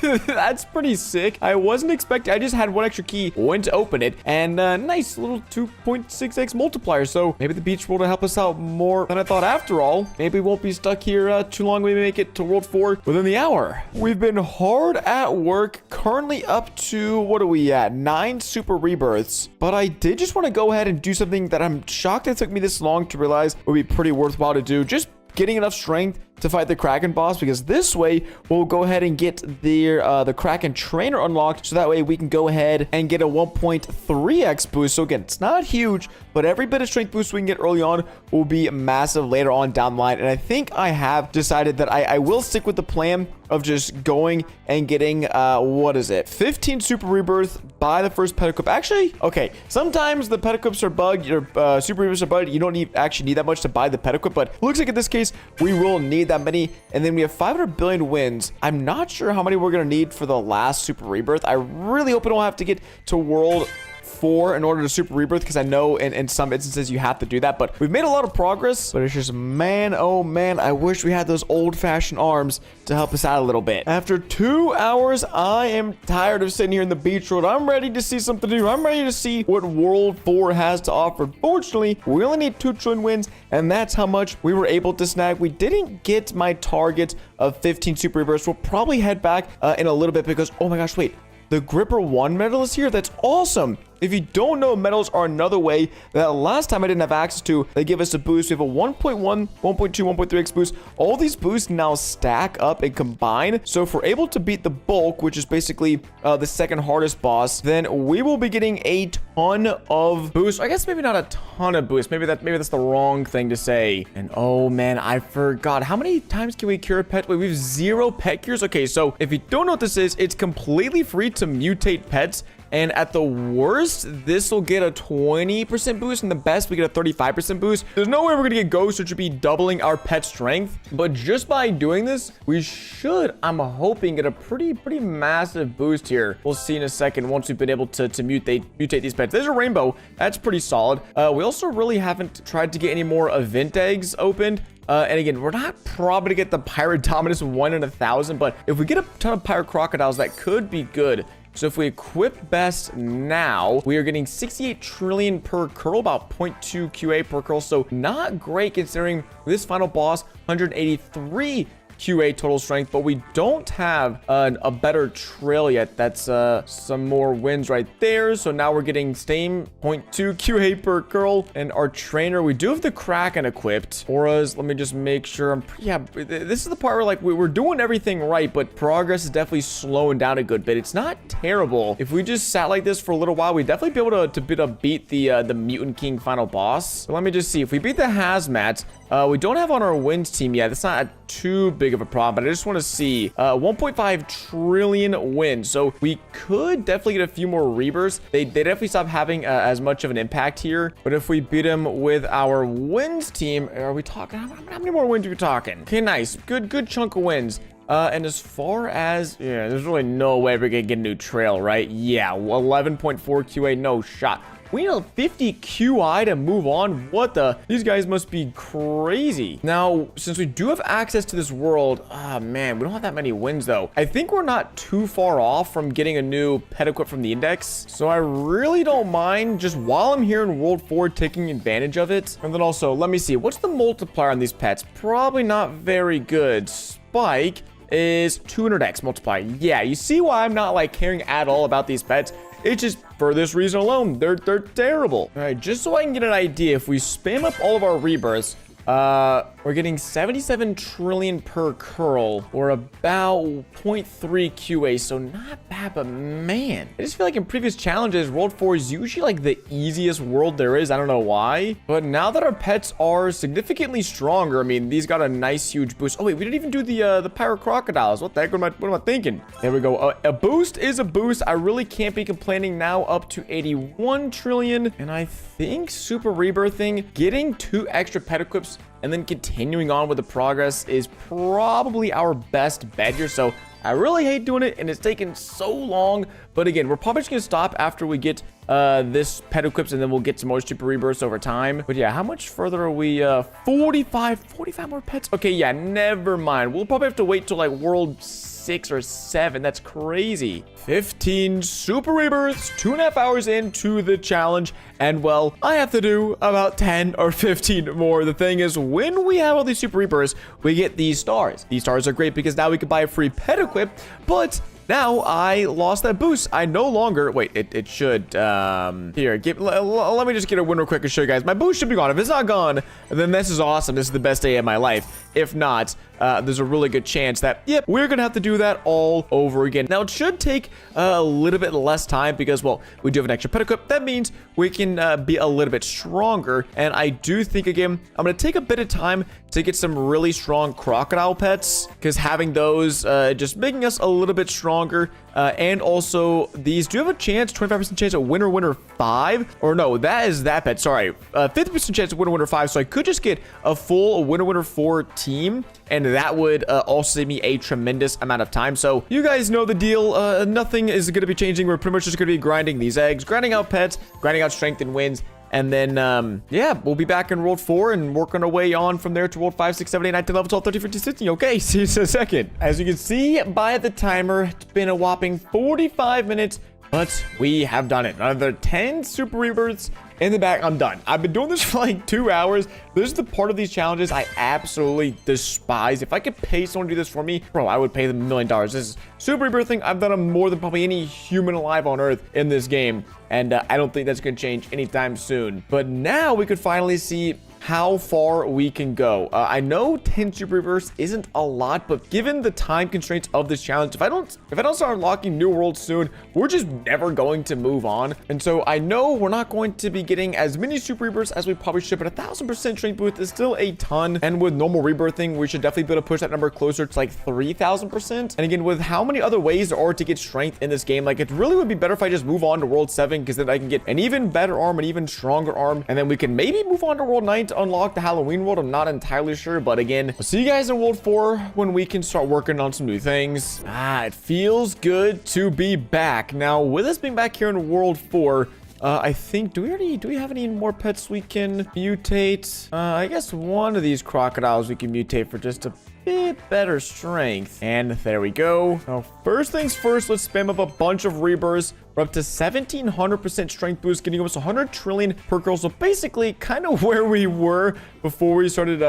that's pretty sick. I wasn't expecting, I just had 1 extra key, went to open it, and nice little 2.6x multiplier. So maybe the beach world will help us out more than I thought after all. Maybe we won't be stuck here too long. We make it to World 4 within the hour. We've been hard at work, currently up to, what are we at? 9 super rebirths. But I did just want to go ahead and do something that I'm shocked it took me this long to realize would be pretty worthwhile to do. Just getting enough strength to fight the Kraken boss, because this way we'll go ahead and get the Kraken trainer unlocked, so that way we can go ahead and get a 1.3x boost. So again, it's not huge, but every bit of strength boost we can get early on will be massive later on down the line. And I think I have decided that I will stick with the plan of just going and getting 15 super rebirths by the first pet equip. Actually, okay, sometimes the pet equips are bugged, your super rebirths are bugged. You don't actually need that much to buy the pet equip, but looks like in this case we will need that many. And then we have 500 billion wins. I'm not sure how many we're gonna need for the last super rebirth. I really hope I don't have to get to world 4 in order to super rebirth, because I know in some instances you have to do that. But we've made a lot of progress, but it's just, man, oh man, I wish we had those old-fashioned arms to help us out a little bit. After 2 hours, I am tired of sitting here in the beach road. I'm ready to see something new. I'm ready to see what world 4 has to offer. Fortunately, we only need 2 trillion wins, and that's how much we were able to snag. We didn't get my target of 15 super rebirths. We'll probably head back in a little bit, because, oh my gosh, wait, the Gripper 1 medal is here. That's awesome. If you don't know, medals are another way that last time I didn't have access to. They give us a boost. We have a 1.1, 1.2, 1.3x boost. All these boosts now stack up and combine. So if we're able to beat the bulk, which is basically the second hardest boss, then we will be getting a ton of boosts. I guess maybe not a ton of boosts. Maybe that's the wrong thing to say. And oh man, I forgot. How many times can we cure a pet? Wait, we have 0 pet cures. Okay, so if you don't know what this is, it's completely free to mutate pets. And at the worst, this will get a 20% boost, and the best, we get a 35% boost. There's no way we're gonna get ghosts, which would be doubling our pet strength. But just by doing this, we should, I'm hoping, get a pretty massive boost here. We'll see in a second once we've been able to mutate these pets. There's a rainbow. That's pretty solid. We also really haven't tried to get any more event eggs opened. And again, we're not probably to get the Pirate Dominus 1 in 1,000, but if we get a ton of Pirate Crocodiles, that could be good. So if we equip best now, we are getting 68 trillion per curl, about 0.2 QA per curl. So not great considering this final boss, 183 QA total strength, but we don't have a better trail yet. That's some more wins right there. So now we're getting same 0.2 QA per curl, and our trainer, we do have the Kraken equipped. Auras, let me just make sure. Yeah, this is the part where like we're doing everything right, but progress is definitely slowing down a good bit. It's not terrible. If we just sat like this for a little while, we'd definitely be able to beat the Mutant King final boss. So let me just see. If we beat the Hazmat, we don't have on our wins team yet. That's not too big of a problem, but I just want to see 1.5 trillion wins. So we could definitely get a few more rebirths. They definitely stop having as much of an impact here. But if we beat them with our wins team, are we talking? How many more wins are we talking? Okay, nice. Good chunk of wins. And as far as, yeah, there's really no way we're gonna get a new trail, right? Yeah, 11.4 QA, no shot. We need 50 QI to move on. What the? These guys must be crazy. Now, since we do have access to this world, man, we don't have that many wins though. I think we're not too far off from getting a new pet equip from the index. So I really don't mind just while I'm here in World 4 taking advantage of it. And then also, let me see. What's the multiplier on these pets? Probably not very good. Spike is 200x multiplier. Yeah, you see why I'm not like caring at all about these pets. It's just for this reason alone, they're terrible. All right, just so I can get an idea, if we spam up all of our rebirths, we're getting 77 trillion per curl, or about 0.3 QA, so not bad, but man, I just feel like in previous challenges, World 4 is usually like the easiest world there is. I don't know why, but now that our pets are significantly stronger, I mean, these got a nice huge boost. Oh wait, we didn't even do the Pirate Crocodiles. What the heck? What am I thinking? There we go. A boost is a boost. I really can't be complaining. Now up to 81 trillion, and I think super rebirthing, getting 2 extra pet equips, and then continuing on with the progress is probably our best bet here. So I really hate doing it, and it's taken so long. But again, we're probably just going to stop after we get this pet equips, and then we'll get some more super rebirths over time. But yeah, how much further are we? 45 more pets. Okay, yeah, never mind. We'll probably have to wait till like world 6 or 7. That's crazy. 15 super rebirths, 2.5 hours into the challenge, and well, I have to do about 10 or 15 more. The thing is, when we have all these super rebirths, we get these stars. These stars are great because now we can buy a free pet equip, but now I lost that boost. I no longer, wait, it should, here, let me just get a win real quick and show you guys. My boost should be gone. If it's not gone, then this is awesome. This is the best day of my life. If not, there's a really good chance that, yep, we're gonna have to do that all over again. Now, it should take a little bit less time because, well, we do have an extra pet equip. That means we can be a little bit stronger. And I do think, again, I'm gonna take a bit of time to get some really strong crocodile pets, because having those just making us a little bit stronger. And also, these do have a chance, 25% chance at winner 5. Or no, that is that pet, sorry. 50% chance at winner 5. So I could just get a full winner 4 team. And that would also save me a tremendous amount of time. So you guys know the deal. Nothing is going to be changing. We're pretty much just going to be grinding these eggs, grinding out pets, grinding out strength and wins. And then, yeah, we'll be back in World 4 and working our way on from there to World 5, 6, 7, 8, 9, 10, 11, 12, 13, 14, 16. Okay, see you in a second. As you can see by the timer, it's been a whopping 45 minutes, but we have done it. Another 10 super rebirths in the back. I'm done. I've been doing this for like 2 hours. This is the part of these challenges I absolutely despise. If I could pay someone to do this for me, bro, I would pay them $1 million. This is super rebirthing. I've done them more than probably any human alive on Earth in this game. And I don't think that's going to change anytime soon. But now we could finally see how far we can go. I know 10 super rebirths isn't a lot, but given the time constraints of this challenge, if I don't start unlocking new worlds soon, we're just never going to move on. And so I know we're not going to be getting as many super rebirths as we probably should, but 1,000% strength boost is still a ton. And with normal rebirthing, we should definitely be able to push that number closer to like 3,000%. And again, with how many other ways there are to get strength in this game, like it really would be better if I just move on to World 7, because then I can get an even better arm, an even stronger arm, and then we can maybe move on to World 9 to unlock the Halloween world. I'm not entirely sure, but again, I'll see you guys in World 4 when we can start working on some new things. It feels good to be back. Now, with us being back here in World 4, I think, do we have any more pets we can mutate? I guess one of these crocodiles we can mutate for just a bit better strength. And there we go. Now, first things first, let's spam up a bunch of rebirths. We're up to 1,700% strength boost, getting almost 100 trillion per girl. So basically, kind of where we were before we started,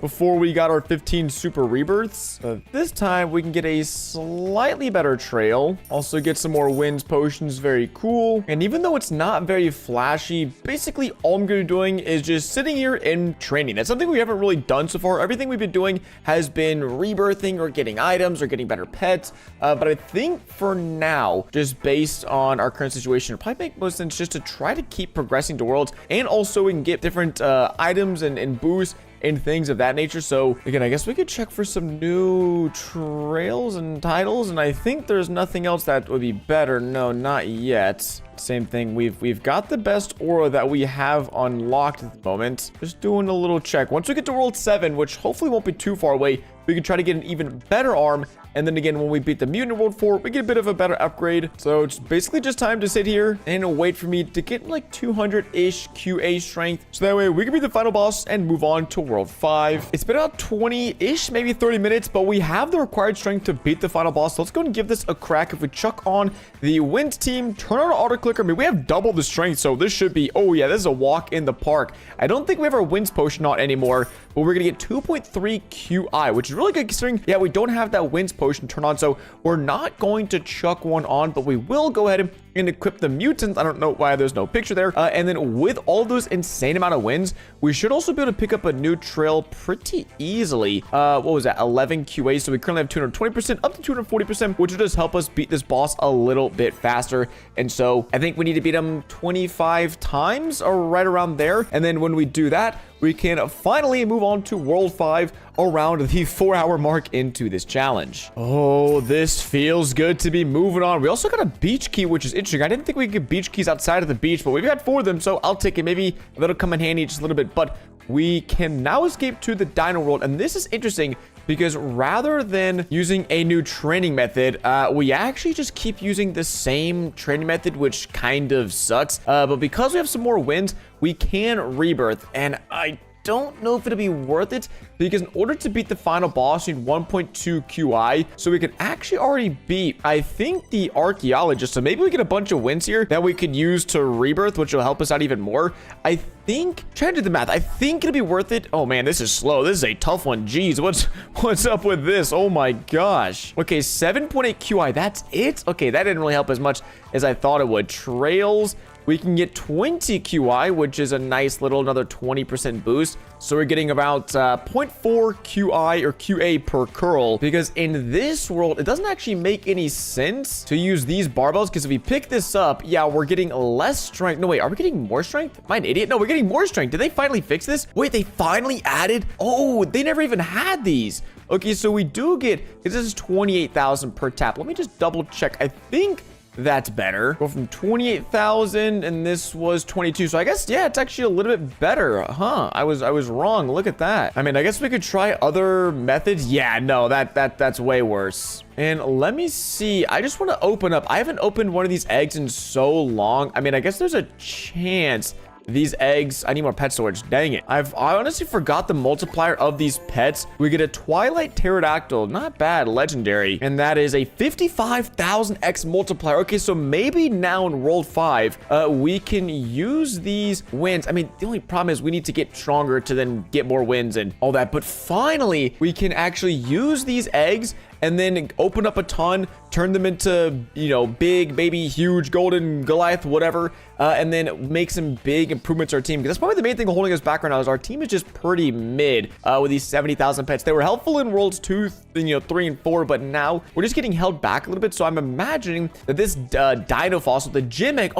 before we got our 15 super rebirths. This time, we can get a slightly better trail. Also get some more winds potions, very cool. And even though it's not very flashy, basically all I'm going to be doing is just sitting here and training. That's something we haven't really done so far. Everything we've been doing has been rebirthing or getting items or getting better pets. But I think for now, just based on our current situation, it'll probably make most sense just to try to keep progressing to worlds, and also we can get different items and boosts and things of that nature. So again, I guess we could check for some new trails and titles, and I think there's nothing else that would be better. No, not yet. Same thing, we've got the best aura that we have unlocked at the moment. Just doing a little check. Once we get to World 7, which hopefully won't be too far away, we can try to get an even better arm. And then again, when we beat the mutant in World 4, we get a bit of a better upgrade. So it's basically just time to sit here and wait for me to get like 200-ish QA strength. So that way we can beat the final boss and move on to World 5. It's been about 20-ish, maybe 30 minutes, but we have the required strength to beat the final boss. So let's go and give this a crack. If we chuck on the wind team, turn on our auto clicker. I mean, we have double the strength, so this should be, oh yeah, this is a walk in the park. I don't think we have our winds potion on anymore, but we're gonna get 2.3 QI, which is really good considering, yeah, we don't have that winds potion turned on, so we're not going to chuck one on, but we will go ahead and equip the mutants. I don't know why there's no picture there. And then with all those insane amount of wins, we should also be able to pick up a new trail pretty easily. What was that? 11 QA. So we currently have 220% up to 240%, which will just help us beat this boss a little bit faster. And so I think we need to beat him 25 times or right around there. And then when we do that, we can finally move on to World 5 around the 4-hour mark into this challenge. Oh, this feels good to be moving on. We also got a beach key, which is interesting. I didn't think we could get beach keys outside of the beach, but we've got 4 of them, so I'll take it. Maybe that'll come in handy just a little bit. But we can now escape to the Dino World, and this is interesting because rather than using a new training method, we actually just keep using the same training method, which kind of sucks. But because we have some more wins, we can rebirth, and I don't know if it'll be worth it because in order to beat the final boss, you need 1.2 QI. So we could actually already beat, I think, the archaeologist. So maybe we get a bunch of wins here that we could use to rebirth, which will help us out even more. I think, trying to do the math, I think it'll be worth it. Oh man, this is slow. This is a tough one. Jeez, what's up with this? Oh my gosh. Okay, 7.8 QI. That's it? Okay, that didn't really help as much as I thought it would. Trails. We can get 20 QI, which is a nice little another 20% boost. So we're getting about 0.4 QI or QA per curl, because in this world, it doesn't actually make any sense to use these barbells, because if we pick this up, yeah, we're getting less strength. No, wait, are we getting more strength? Am I an idiot? No, we're getting more strength. Did they finally fix this? Wait, they finally added? Oh, they never even had these. Okay, so we do get, this is 28,000 per tap. Let me just double check. I think that's better. Go from 28,000 and this was 22. So I guess, yeah, it's actually a little bit better. Huh. I was wrong. Look at that. I mean, I guess we could try other methods. Yeah, no, that's way worse. And let me see. I just want to open up. I haven't opened one of these eggs in so long. I mean, I guess there's a chance these eggs, I need more pet storage. Dang it. I honestly forgot the multiplier of these pets. We get a Twilight Pterodactyl. Not bad. Legendary. And that is a 55,000x multiplier. Okay, so maybe now in World 5, we can use these wins. I mean, the only problem is we need to get stronger to then get more wins and all that. But finally, we can actually use these eggs and then open up a ton, turn them into, you know, big, baby, huge, golden Goliath, whatever, and then make some big improvements to our team. Because that's probably the main thing holding us back right now is our team is just pretty mid with these 70,000 pets. They were helpful in Worlds 2, 3, and 4, but now we're just getting held back a little bit. So I'm imagining that this dino fossil, the gym egg,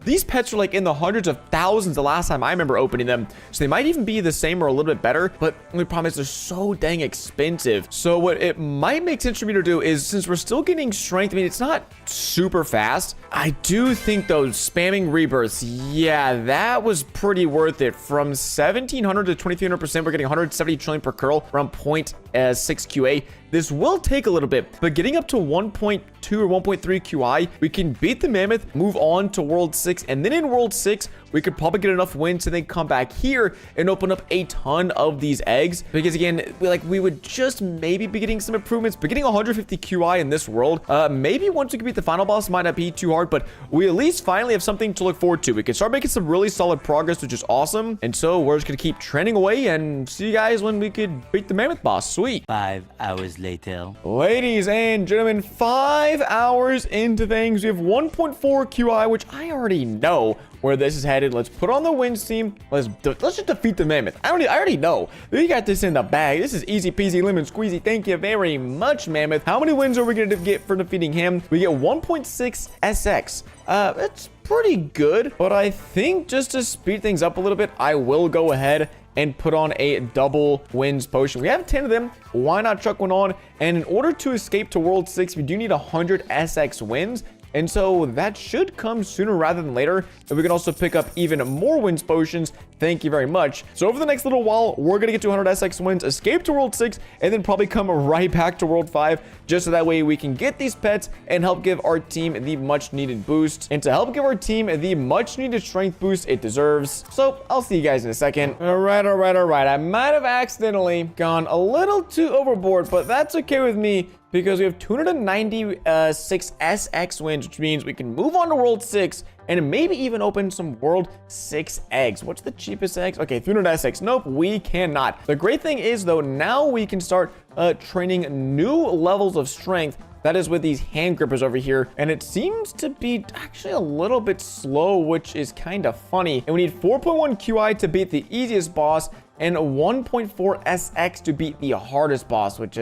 these pets are like in the hundreds of thousands the last time I remember opening them. So they might even be the same or a little bit better, but the only problem is they're so dang expensive. So what it might make sense for me to do is, since we're still getting strength, I mean, it's not super fast. I do think though, spamming rebirths, yeah, that was pretty worth it. From 1700 to 2300%, we're getting 170 trillion per curl, around 0.6 QA. This will take a little bit, but getting up to 1.2 or 1.3 QI, we can beat the mammoth, move on to World 6, and then in World 6, we could probably get enough wins to then come back here and open up a ton of these eggs. Because again, we would just maybe be getting some improvements, but getting 150 QI in this world, maybe once we can beat the final boss might not be too hard, but we at least finally have something to look forward to. We can start making some really solid progress, which is awesome. And so we're just gonna keep trending away and see you guys when we could beat the mammoth boss. Sweet. 5 hours later. Ladies and gentlemen, 5 hours into things. We have 1.4 QI, which I already know where this is headed. Let's put on the wins team. Let's just defeat the mammoth. I already know. We got this in the bag. This is easy peasy lemon squeezy. Thank you very much, mammoth. How many wins are we gonna get for defeating him? We get 1.6 SX. It's pretty good, but I think just to speed things up a little bit, I will go ahead and put on a double wins potion. We have 10 of them. Why not chuck one on? And in order to escape to World 6, we do need 100 SX wins. And so that should come sooner rather than later. And we can also pick up even more wins potions. Thank you very much. So over the next little while, we're going to get to 100 SX wins, escape to World 6, and then probably come right back to World 5, just so that way we can get these pets and help give our team the much needed boost. And to help give our team the much needed strength boost it deserves. So I'll see you guys in a second. All right. I might have accidentally gone a little too overboard, but that's okay with me, because we have 296 SX wins, which means we can move on to World 6 and maybe even open some World 6 eggs. What's the cheapest eggs? Okay, 300 SX. Nope, we cannot. The great thing is, though, now we can start training new levels of strength. That is with these hand grippers over here. And it seems to be actually a little bit slow, which is kind of funny. And we need 4.1 QI to beat the easiest boss and 1.4 SX to beat the hardest boss, which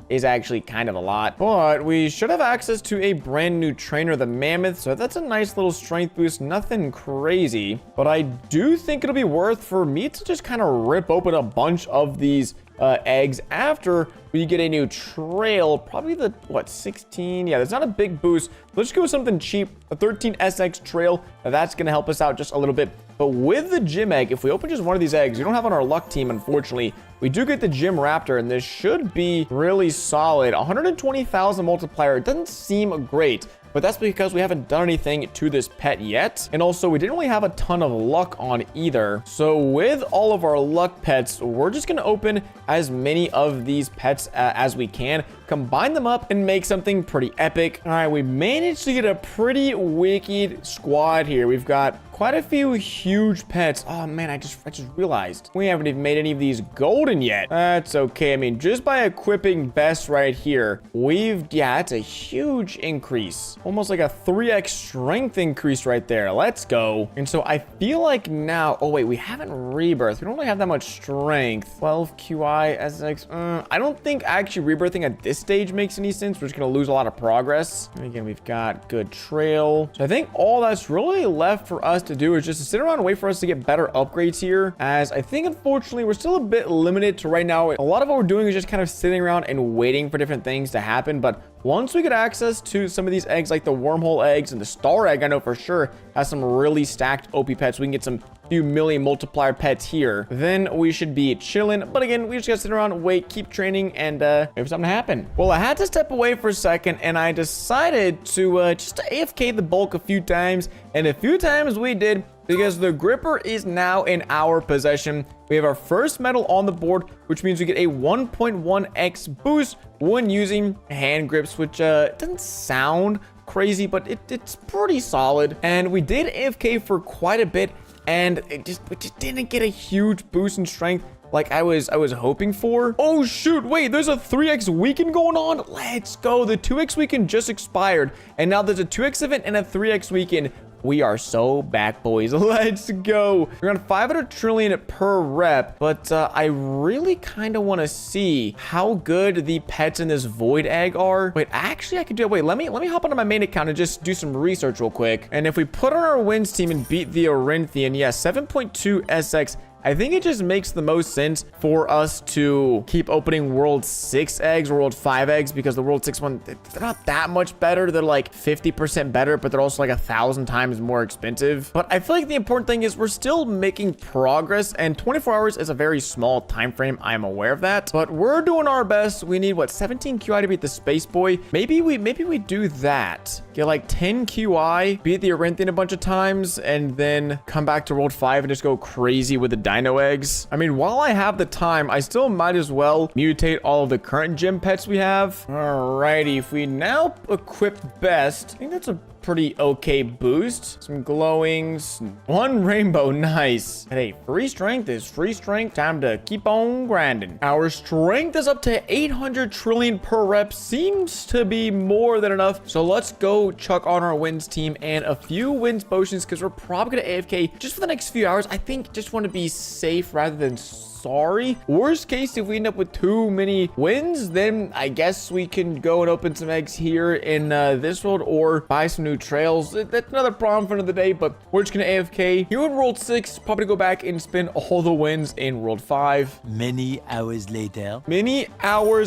is actually kind of a lot. But we should have access to a brand new trainer, the mammoth, so that's a nice little strength boost. Nothing crazy, but I do think it'll be worth for me to just kind of rip open a bunch of these eggs after we get a new trail. Probably the 16. Yeah, there's not a big boost. Let's go with something cheap, a 13 SX trail. That's gonna help us out just a little bit. But with the gym egg, if we open just one of these eggs, we don't have on our luck team, unfortunately. We do get the gym raptor, and this should be really solid. 120,000 multiplier. It doesn't seem great, but that's because we haven't done anything to this pet yet. And also, we didn't really have a ton of luck on either. So with all of our luck pets, we're just going to open as many of these pets as we can, combine them up, and make something pretty epic. All right, we managed to get a pretty wicked squad here. We've got quite a few huge pets. Oh man, I just realized we haven't even made any of these golden yet. That's okay. I mean, just by equipping best right here, that's a huge increase. Almost like a 3x strength increase right there. Let's go. And so I feel like now, oh wait, we haven't rebirthed. We don't really have that much strength. 12 QI, SX. I don't think actually rebirthing at this stage makes any sense. We're just gonna lose a lot of progress. And again, we've got good trail. So I think all that's really left for us to do is just to sit around and wait for us to get better upgrades here, as I think unfortunately we're still a bit limited to right now. A lot of what we're doing is just kind of sitting around and waiting for different things to happen. But once we get access to some of these eggs, like the wormhole eggs and the star egg, I know for sure has some really stacked OP pets. We can get some few million multiplier pets here, then we should be chilling. But again, we just gotta sit around, wait, keep training, and wait for something to happen. Well, I had to step away for a second, and I decided to just AFK the bulk a few times, and a few times we did, because the gripper is now in our possession. We have our first medal on the board, which means we get a 1.1x boost when using hand grips, which doesn't sound crazy, but it's pretty solid. And we did AFK for quite a bit, and we just didn't get a huge boost in strength like I was hoping for. Oh shoot, wait, there's a 3x weekend going on. Let's go. The 2x weekend just expired, and now there's a 2x event and a 3x weekend. We are so back, boys. Let's go. We're on 500 trillion per rep, but I really kind of want to see how good the pets in this void egg are. Wait, actually, I could do it. Wait, let me hop onto my main account and just do some research real quick. And if we put on our wins team and beat the Orinthian, yeah, 7.2 SX. I think it just makes the most sense for us to keep opening World 6 eggs or World 5 eggs, because the World 6 one, they're not that much better. They're like 50% better, but they're also like 1,000 times more expensive. But I feel like the important thing is we're still making progress, and 24 hours is a very small time frame. I am aware of that, but we're doing our best. We need, what, 17 QI to beat the Space Boy? Maybe we do that. Get like 10 QI, beat the Orinthian a bunch of times, and then come back to World 5 and just go crazy with the dino eggs. I mean, while I have the time, I still might as well mutate all of the current gym pets we have. Alrighty, if we now equip best, I think that's a pretty okay boost. Some glowings, one rainbow, nice. And hey, free strength is free strength. Time to keep on grinding. Our strength is up to 800 trillion per rep. Seems to be more than enough. So let's go chuck on our wins team and a few wins potions, because we're probably gonna AFK just for the next few hours. I think just want to be safe rather than sorry. Worst case, if we end up with too many wins, then I guess we can go and open some eggs here in this world, or buy some new trails. That's another problem for another day, but we're just gonna AFK here in World 6, probably go back and spend all the wins in World 5. Many hours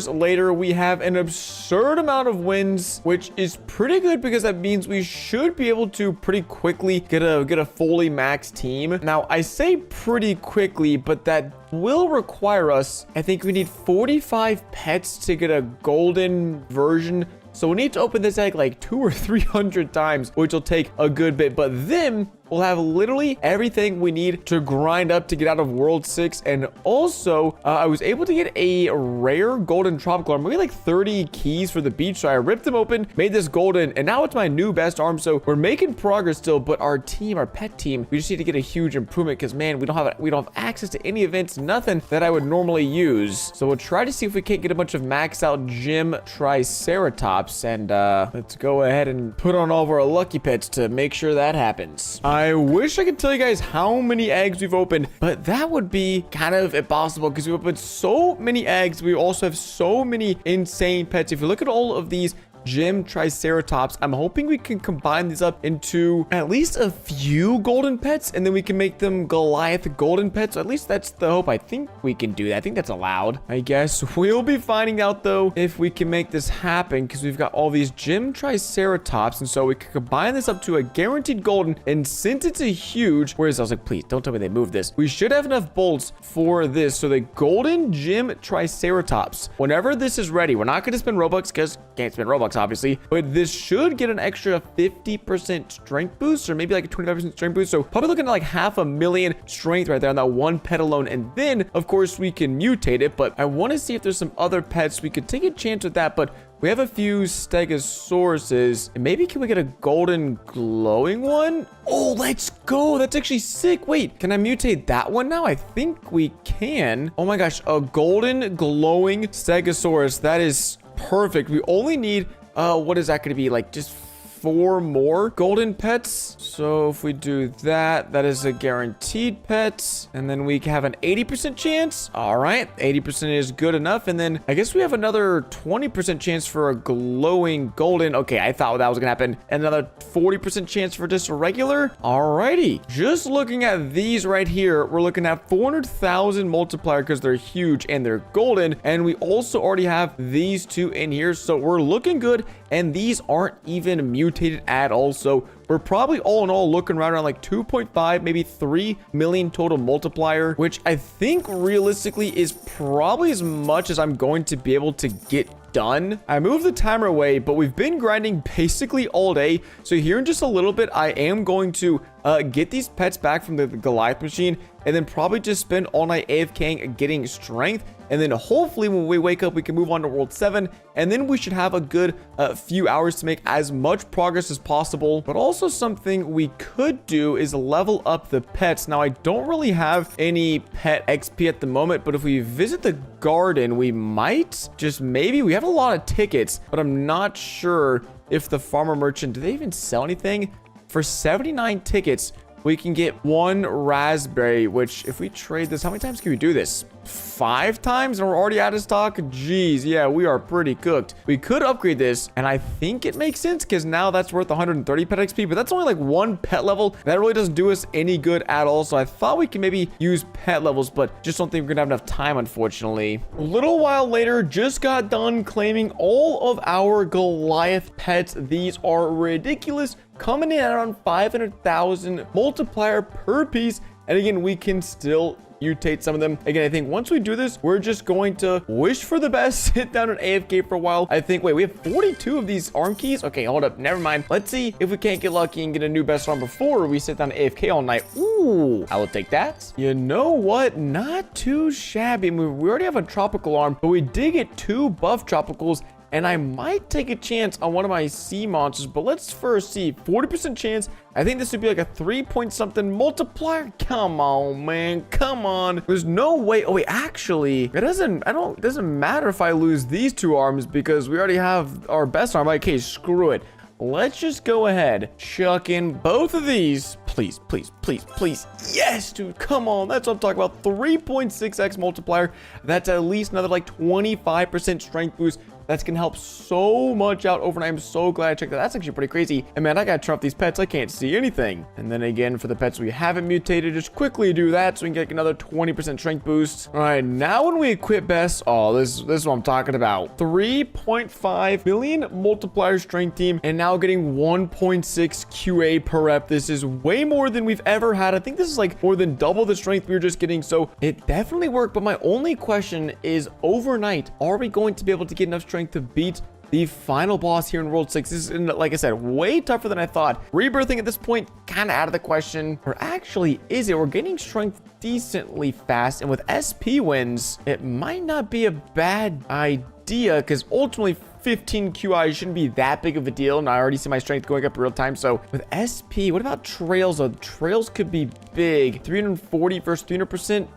later, we have an absurd amount of wins, which is pretty good, because that means we should be able to pretty quickly get a fully maxed team. Now, I say pretty quickly, but that will require us, I think we need 45 pets to get a golden version. So we need to open this egg like 200 or 300 times, which will take a good bit. But then we'll have literally everything we need to grind up to get out of World 6. And also, I was able to get a rare golden tropical arm. We had like 30 keys for the beach, so I ripped them open, made this golden, and now it's my new best arm. So we're making progress still, but our team, our pet team, we just need to get a huge improvement, because man, we don't have access to any events, nothing that I would normally use. So we'll try to see if we can't get a bunch of maxed out gym triceratops, and let's go ahead and put on all of our lucky pets to make sure that happens. I wish I could tell you guys how many eggs we've opened, but that would be kind of impossible, because we've opened so many eggs. We also have so many insane pets. If you look at all of these gym triceratops, I'm hoping we can combine these up into at least a few golden pets, and then we can make them Goliath golden pets. At least that's the hope. I think we can do that. I think that's allowed. I guess we'll be finding out though if we can make this happen, because we've got all these gym triceratops, and so we can combine this up to a guaranteed golden. And since it's a huge, whereas I was like, please don't tell me they moved this, we should have enough bolts for this. So the golden gym triceratops, whenever this is ready, we're not going to spend Robux, because can't spend Robux obviously, but this should get an extra 50% strength boost, or maybe like a 25% strength boost. So probably looking at like 500,000 strength right there on that one pet alone. And then of course we can mutate it, but I want to see if there's some other pets we could take a chance with that. But we have a few stegosauruses, and maybe can we get a golden glowing one? Oh, let's go. That's actually sick. Wait, can I mutate that one now? I think we can. Oh my gosh, a golden glowing stegosaurus. That is perfect. We only need, what is that going to be? Like just 4 more golden pets. So if we do that, that is a guaranteed pet. And then we have an 80% chance. All right, 80% is good enough. And then I guess we have another 20% chance for a glowing golden. Okay, I thought that was gonna happen. And another 40% chance for just a regular. Alrighty, just looking at these right here, we're looking at 400,000 multiplier because they're huge and they're golden. And we also already have these 2 in here, so we're looking good. And these aren't even mutated at all. So we're probably all in all looking right around like 2.5, maybe 3 million total multiplier, which I think realistically is probably as much as I'm going to be able to get done. I moved the timer away, but we've been grinding basically all day. So here in just a little bit, I am going to get these pets back from the Goliath machine, and then probably just spend all night AFKing getting strength. And then hopefully when we wake up, we can move on to World 7. And then we should have a good few hours to make as much progress as possible. But also something we could do is level up the pets. Now, I don't really have any pet XP at the moment, but if we visit the garden, we might just maybe. We have a lot of tickets, but I'm not sure if the farmer merchant, do they even sell anything? For 79 tickets, we can get 1 raspberry, which if we trade this, how many times can we do this? 5 times and we're already out of stock? Jeez, yeah, we are pretty cooked. We could upgrade this, and I think it makes sense because now that's worth 130 pet XP, but that's only like 1 pet level. That really doesn't do us any good at all. So I thought we can maybe use pet levels, but just don't think we're gonna have enough time, unfortunately. A little while later, just got done claiming all of our Goliath pets. These are ridiculous, coming in at around 500,000 multiplier per piece. And again, we can still mutate some of them. Again, I think once we do this, we're just going to wish for the best, sit down and AFK for a while. I think, wait, we have 42 of these arm keys. Okay, hold up, never mind. Let's see if we can't get lucky and get a new best arm before we sit down and AFK all night. Ooh, I will take that. You know what? Not too shabby. I mean, we already have a tropical arm, but we did get 2 buff tropicals. And I might take a chance on one of my sea monsters, but let's first see. 40% chance. I think this would be like a 3-point-something multiplier. Come on, man. Come on. There's no way. Oh, wait, actually, it doesn't matter if I lose these 2 arms because we already have our best arm. Okay, screw it. Let's just go ahead, chuck in both of these. Please, please, please, please. Yes, dude, come on. That's what I'm talking about. 3.6x multiplier. That's at least another like 25% strength boost. That's gonna help so much out overnight. I'm so glad I checked that. That's actually pretty crazy. And man, I gotta turn off these pets. I can't see anything. And then again, for the pets we haven't mutated, just quickly do that so we can get another 20% strength boost. All right, now when we equip best, oh, this is what I'm talking about. 3.5 million multiplier strength team, and now getting 1.6 QA per rep. This is way more than we've ever had. I think this is like more than double the strength we were just getting. So it definitely worked. But my only question is, overnight, are we going to be able to get enough strength to beat the final boss here in World 6? This is, like I said, way tougher than I thought. Rebirthing at this point, kind of out of the question. Or actually, is it? We're getting strength decently fast, and with SP wins, it might not be a bad idea, because ultimately 15 QI shouldn't be that big of a deal, and I already see my strength going up real time. So with SP, what about trails though? Trails could be big. 340 versus 300%.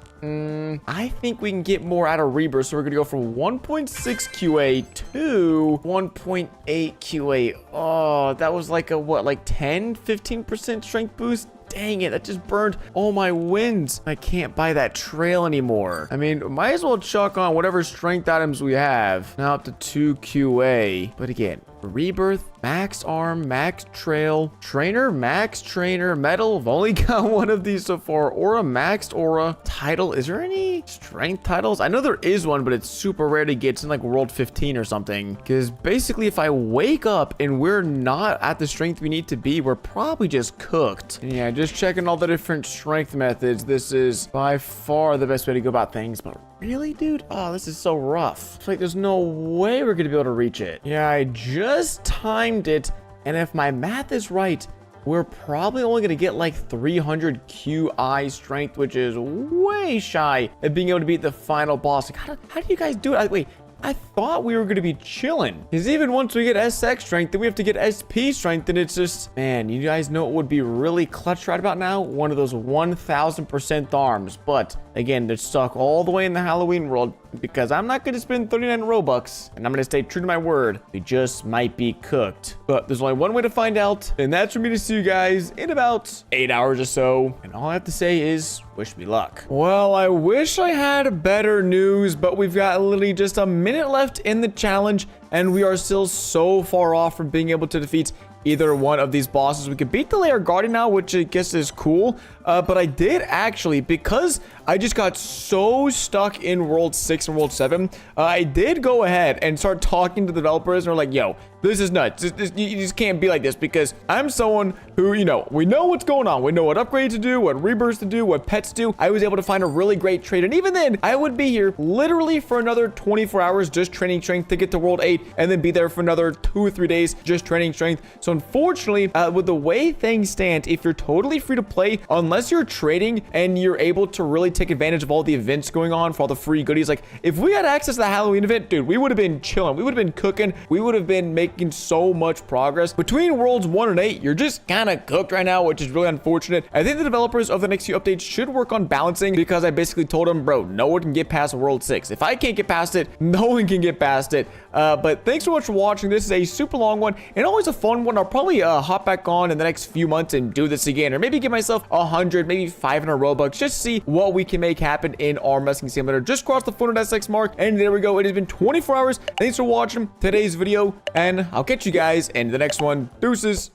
I think we can get more out of Rebirth, so we're gonna go from 1.6 QA to 1.8 QA. Oh, that was like a what, like 10-15% strength boost? Dang it, that just burned all my wins. I can't buy that trail anymore. I mean, might as well chuck on whatever strength items we have. Now up to 2 QA. But again, Rebirth, max arm, max trail, trainer, max trainer, metal. I've only got one of these so far. Aura, maxed aura. Title, is there any strength titles? I know there is one, but it's super rare to get. It's in like World 15 or something. Because basically, if I wake up and we're not at the strength we need to be, we're probably just cooked. And yeah, just checking all the different strength methods. This is by far the best way to go about things, but Really, dude? Oh, this is so rough. It's like there's no way we're gonna be able to reach it. Yeah, I just timed it, and if my math is right, we're probably only gonna get like 300 QI strength, which is way shy of being able to beat the final boss. Like, how do you guys do it? Wait, I thought we were going to be chilling. Because even once we get SX strength, then we have to get SP strength. And it's just, man, you guys know what would be really clutch right about now? One of those 1000% arms. But again, they're stuck all the way in the Halloween world because I'm not going to spend 39 Robux. And I'm going to stay true to my word. We just might be cooked. But there's only one way to find out. And that's for me to see you guys in about 8 hours or so. And all I have to say is, wish me luck. Well, I wish I had better news, but we've got literally just a minute left in the challenge, and we are still so far off from being able to defeat either one of these bosses. We could beat the Lair Guardian now, which I guess is cool. But I did actually, because I just got so stuck in World 6 and World 7, I did go ahead and start talking to the developers, and we're like, yo, this is nuts. You just can't be like this, because I'm someone who, you know, we know what's going on. We know what upgrades to do, what rebirths to do, what pets do. I was able to find a really great trade, and even then, I would be here literally for another 24 hours just training strength to get to World 8, and then be there for another 2 or 3 days just training strength. So unfortunately, with the way things stand, if you're totally free to play, unless you're trading and you're able to really take advantage of all the events going on for all the free goodies, like if we had access to the Halloween event, dude, we would have been chilling. We would have been cooking. We would have been making so much progress. Between Worlds 1 and 8, you're just kind of cooked right now, which is really unfortunate. I think the developers of the next few updates should work on balancing, because I basically told them, bro, no one can get past World 6. If I can't get past it, no one can get past it. But thanks so much for watching. This is a super long one and always a fun one. I'll probably hop back on in the next few months and do this again, or maybe give myself 100, maybe 500 Robux, just to see what we can make happen in Arm Wrestling Simulator. Just crossed the 400 SX mark, and there we go. It has been 24 hours. Thanks for watching today's video, and I'll catch you guys in the next one. Deuces.